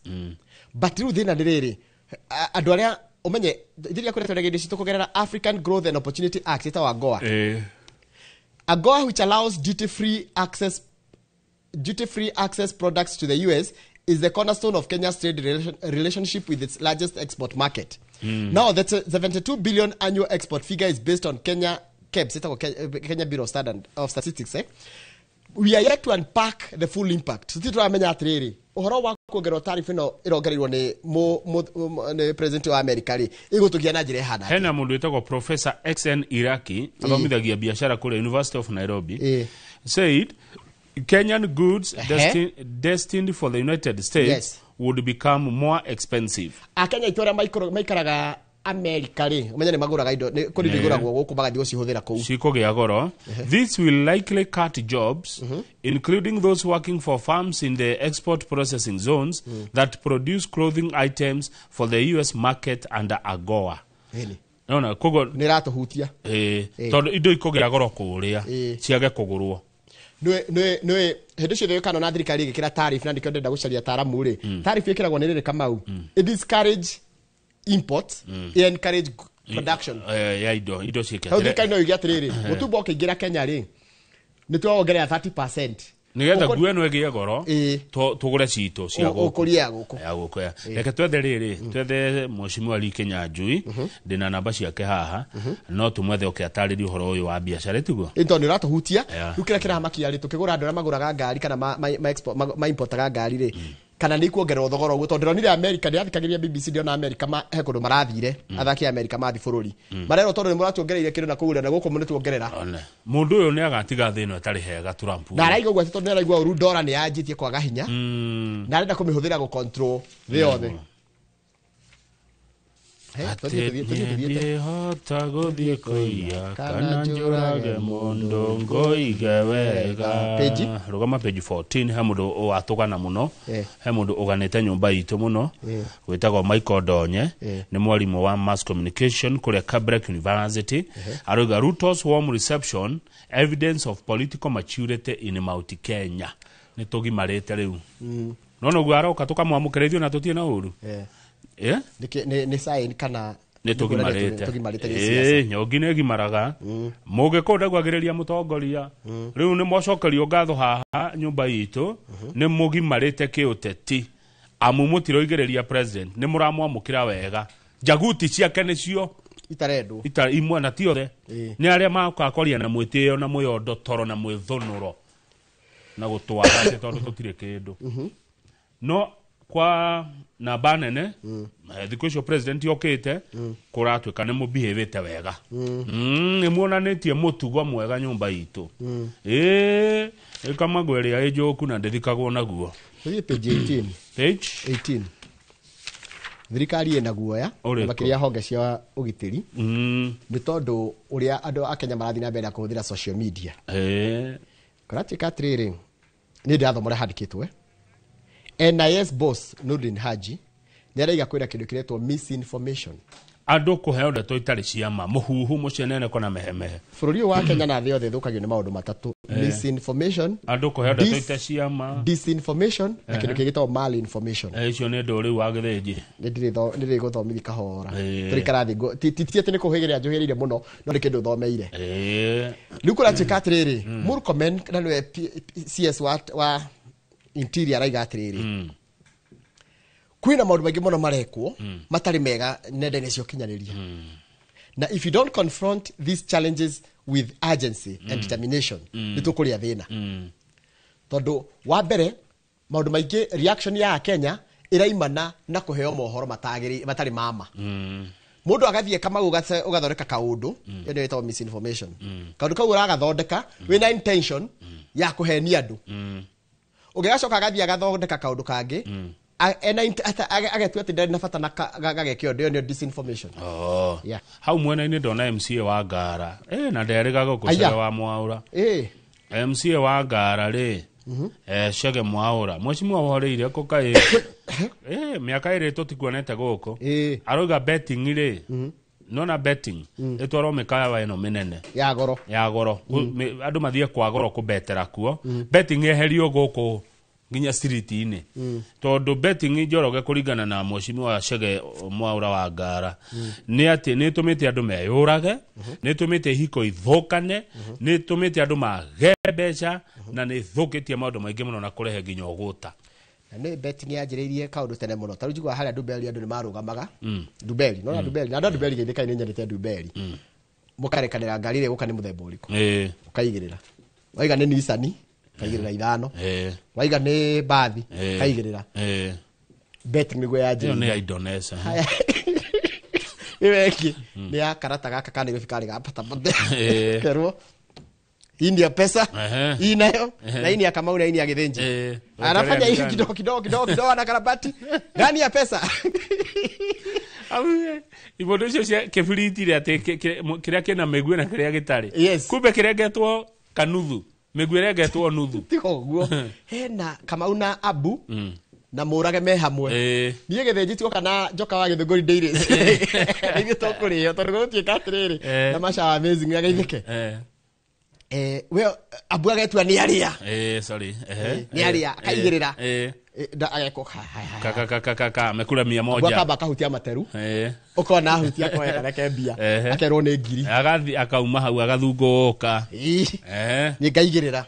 but riu thina ndiriri andu aria umenye thiria kure twendagia indo citu kugerera African Growth and Opportunity Act eta wa AGOA AGOA which allows duty-free access products to the US is the cornerstone of Kenya's trade relationship with its largest export market. Now, the 72 billion annual export figure is based on Kenya Bureau of Statistics. We are yet to unpack the full impact. Uhoro wa kuongerwa tarifu ino irongereirwo ni president wa America ri igutugia na njira ihana hena mundu wetagwo Professor XN Iraki athomithagia biashara kule University of Nairobi said Kenyan goods destined for the United States would become more expensive. Akenya itora maikaraga America ri umenya ni maguraga indo ni kuri biguragwo guku bagathi gucihuthira kou cikugia goro. This will likely cut jobs including those working for farms in the export processing zones that produce clothing items for the US market under AGOA. Nona kogo ni ratuhutia tondu indo ikugia goro kuria ciage kugurwo no hendo cio kana na thirikari igikira tariff na ndikenda gucaria taramu ri tariff ikiragwo ni riri kamau it discourage imports and encourage production ya indo cikia thirikari no igiatiriri mutumba ukiingira Kenya ri ni tuongerera 30% nigetha nguo no igie goro tugure cito cia gukuria guku ya guku reke twethe riri twethe Mheshimiwa Lee Kenyanjui ndina namba ciake haha no tumwethe ukiatariri uhoro uyu wa biashara tiguo into ni ratuhutia ukira kira hamakia ri tukigura andu maguraga ngari kana ma export ma importaga ngari ri kana ni kuongerera thogora uguo tondu ni America ni athikagiria BBC ndio na America he kundu marathire athaki America mathi bururi marero tondu ni muratuongereire kindu na kugura na guku mun tuongerera mundu uyu ni agatiga thino atari hega Trump na araigwa gwa tondu ni araigwa uru dola ni yanjitie kwaga hinya na arenda kumihuthira go control the othe Ndihota guthie kuiya kana njurage mundu ngoige wega. Rugama page 14 he mundu watugana muno, he mundu uganite nyumba itu muno, witagwo Michael Donye, ni mwalimu wa mass communication kule Kabarak University. Aruga Ruto's warm reception, evidence of political maturity in Mount Kenya. Ni tugimarite riu. Nono gwaroka tukamwamukerethio na tutie na uru. Ni sign kana tugimarite nyongi ne gimaraga muge ko ndagwagireria mutongoria riu ni mocokerio ngatho haha nyumba itu ni mugimarite kiuteti amu mutiroigereria president ni muramwamukira wega jaguti ciake nicio itarendu imwe na tiothe ni aria makakoria na mwitio na muyondo toro na mwithunuro na gutwara tondu tutire kindu no kwa na banene thiko icio president yokite kuratwika ni mubehave wega ni muonanetie mutugo mwega nyumba itu kama gweria ejoku na ndithikagwo naguo page 18 thirikari ena guoya makiria honge cia ugitiri ni tondu uria andu a Kenya marathi na mbere kuhuthira social media karatika training ni ndathomora handikitwe NIS boss Nurdin Haji nĩaraiga kwĩra kĩndũ kĩretwo misinformation andũ kũheo ndeto itarĩ ciama mũhuhu mũcenene kona mehemehe bũrũri wa Kenya na thĩ yothe thũkagio nĩ maũndũ matatũ misinformation andũ kũheo ndeto itarĩ ciama disinformation na kĩndũ kĩgĩtwo malinformation icio nĩ ndũrĩ wa gĩthĩnji nĩ gũthomithi kahora tũrĩ karathi titi atĩ nĩ kũhĩgĩrĩra njohĩrĩire mũno no nĩ kĩndũ thomeire rĩu kũratuĩka atĩrĩrĩ Murkomen na nĩwe CS wa interior raiga atiriri kwina maundu maingi muno marekwo matari mega nenda-inĩ cia ũkinyanĩria na if you don't confront these challenges with urgency and determination nĩtũkũrĩa thĩna tondu wa mbere maundu maingi reaction ya Kenya iraimana na kuheo mohoro matari mama mundu agathie kama ugathondeka kaundu ĩyo nĩ ĩtagwo misinformation kaundu kau ũragathondeka wĩna intention ya kuhenia andu ugigacoka agathia agathondeka kaundu kangi agetua ati ndari na bata na gagekio ndio disinformation hau mwena-inĩ ndona MCA wa Ngara na nderigaga gũkũcera wa Mwaura MCA wa Ngara ri Chege Mwaura mwecimu ahoreire kukai miaka iri tutikuonete guku aroga betting ri nona betting etwaro mekaya wa eno menene ya goro andu mathie kwa goro kubetera kuo betting eherio guku nginya street-ini tondu betting njoroge kuringana na mwecimu wa Chege Mwaura wa Ngara ni ati ni tumite andu meyurage ni tumite hiko ithokane ni tumite andu magebeca na ni thukitie maundu maingi muno na kurehe nginya uguta ne betting yajireirie kaundu tene muno taru jigwa haria Dubeli andu ni marugamaga Dubeli no na Dubeli na Dubeli githika ni nyendete Dubeli mukarekanira ngari ire guka ni muthemba uriku ukaigirira waiga ni Nissan kaigirira ithano waiga ni bathi kaigirira betting ni gwe yaje ni Indonesia iweki ni akarata gaka kandi gĩfikari gapata kerwo India pesa hii nayo na hii ni ya Kamau na hii ni ya Githinji anafanya hii kidogo ana karabati gani ya pesa ibodo cio kefiriti ria kiria kina megwe na kiria gitari kumbe kiria getwo kanuthu megwe ria getwo nuthu tikoguo hena Kamau na Abu na murage me hamwe niye Githinji tiko kana joka wa Githunguri Dairies nĩ tũkũrĩo tondũ gũtuĩka atĩrĩrĩ na Masha amazing agaithike we Abu agetua ni aria sorry ni aria akaigirira da ageko kaka mekula 100 akaba kahutia materu ukona hutia kwa kareke mbia akerwo ni ngiri agathi akauma hau agathunguka ni ngaigirira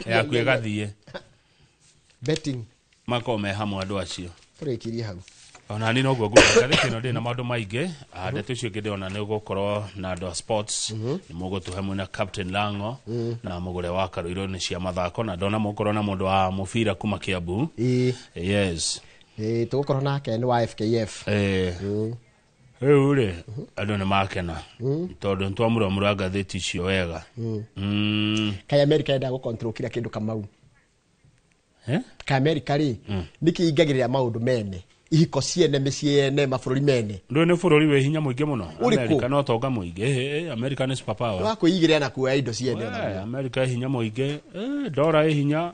ya kwegathie betting makome hamwe andu acio turekirie hau ona ni noguo ngũkathe kino ndi na maundu maingi ndeto icio ngĩ ndĩona nĩ gũkorwo na andũ a sports nĩ mũgũtũhe mwĩna Captain Lango na mũgũre wa Karũirũ-inĩ cia mathako na ndona mũkorwo na mũndũ wa mũbira kuma Kiambu yes tũgũkorwo nake nĩ wa FKF rĩu rĩ andũ nĩ makena tondũ nĩtwamũramũra ngathĩti icio wega kai America enda gũcontrol kila kĩndũ Kamau kai America rĩ nĩkĩingagĩrĩra maũndũ mene ihiko ciene miciene mabũrũri mene ndo nĩ bũrũri we hinya mũingĩ mũno America no tonga mũingĩ America nĩ superpower wa kwĩigĩrĩra na kuoya indo ciene America hinya mũingĩ dola hinya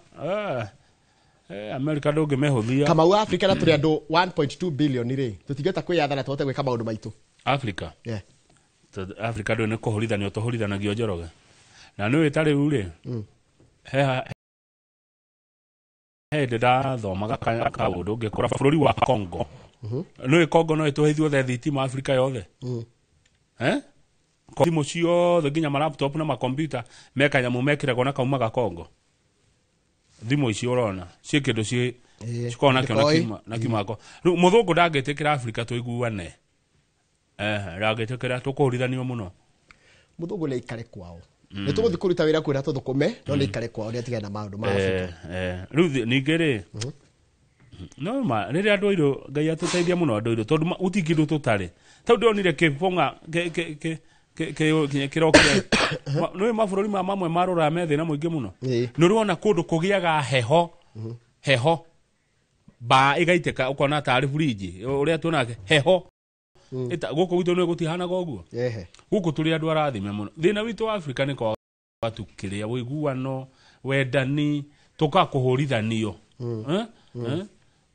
America ndũngĩmehũthia kama wa Africa na tũrĩ andũ 1.2 billion rĩ tũtingĩhota kwĩyathana tũhote gwĩka maũndũ maitũ Africa Africa ndũ nĩ kũhũrithanio tũhũrithanagio Njoroge na nĩ wĩtarĩ rĩ da thomaga kaũndũ ngĩkora bũrũri wa Congo nĩ Congo no ĩtũheithio the thitima Africa yothe thimũ ciothe nginya ma laptop na ma computer mekanyamũ mekĩragwo na kaumaga Congo thimũ ici ũrona ciĩ kĩndũ cikona kĩona na kimako rĩu mũthũngũ ndangĩtĩkĩra Africa tũiguane ndangĩtĩkĩra tũkũhũrithanio mũno mũthũngũ nĩ aikare kwao nĩ tũgũthiĩ kũruta wĩra kwĩna tũthũkũme no nĩ aikare kwao nĩ atigane na maũndũ ma Africa rĩu ningĩ rĩ no ma rĩrĩa andũ airũ Ngai atũteithia mũno andũ airũ tondũ utikĩndũ tũtarĩ tondũ ndonire kĩbonga kĩrokire nĩ mabũrũri mamwe marũra methĩna mũingĩ mũno nĩ ũrona kũndũ kũgĩaga heho ba ĩgaitĩka ũkona tarĩ fridge ũrĩa tuonaga heho gũkũ gwitũ nĩ gũtihanaga ũguo gũkũ tũrĩ andũ arathime mũno thĩna witũ wa Africa nĩ kwa tukĩrĩa ũiguano wendani tũkakũhũrithanio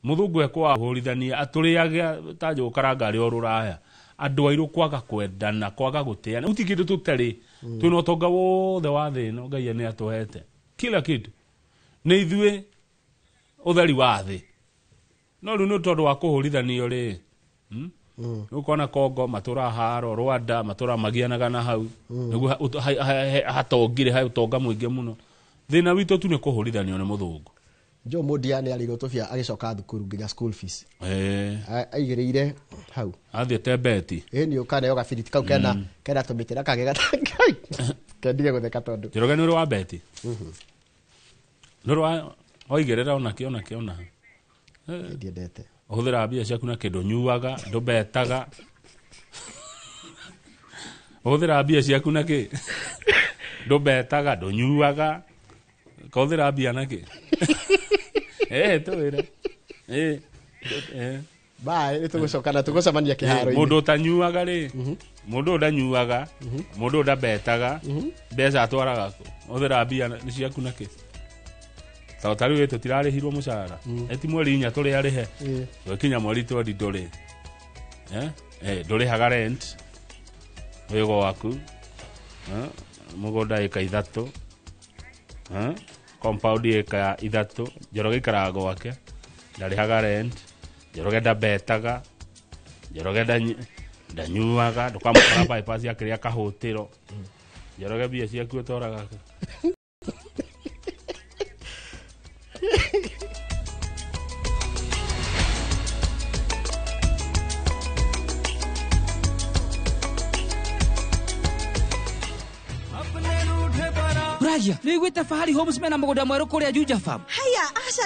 mũthũngũ ekwa hũrithania atũrĩaga ta njũkaranga arĩ orũraya andũ airũ kwaga kwendana kwaga gũteana utikĩndũ tũtarĩ twĩna ũtonga wothe wa thĩ ĩno Ngai nĩ atũhete kila kĩndũ nĩ ithuĩ ũtheri wa thĩ no rĩu nĩ tondũ wa kũhũrithanio rĩ ukona Congo matura haro Rwanda matura magianaga na hau niguo hatongire ha utonga muingi muno thina witũ tu nĩ kũhũrithanio nĩ mũthũngũ Joe Modiane arĩrwo tũbia agĩcoka thukuru nginya school fees aigĩrĩire hau athiĩte beti nĩ ũkane yoga fiti kau kena tũmĩtĩra kagega kendige gũtheka tondũ Njoroge nĩ ũrĩ wa beti nĩ ũrĩ wa oigĩrĩra ona ndiendete ũhũthĩra mbia ciaku na kĩndũ nyuaga ndũbetaga ũhũthĩra mbia ciaku na kĩ ndũbetaga ndũnyuaga ũhũthĩra mbia na kĩ tũwĩre bye nĩ tũgũcoka na tũgũcemania kĩharo-inĩ mũndũ ũtanyuaga rĩ mũndũ ndanyuaga mũndũ ndabetaga mbeca atwaraga ũhũthĩra mbia ciaku na kĩ Tawatari wetu tirarĩhirwo mũcara eti mweri 4 tũrĩ arĩhe gũkinya mweri 2 ndũrĩ ndũrĩhaga rent wĩgo waku mũgũnda ĩka 3 compound ĩka 3 Njoroge ikaraga gwake ndarĩhaga rent Njoroge ndabetaga Njoroge ndanyuaga ndũkamũkora bypass yakĩrĩa kahũtĩro Njoroge mbia ciaku ũtoraga Raja, nĩwĩte Fahari Homes mena mũgũnda mwerũ kũrĩa Juja Farm. Haya, aca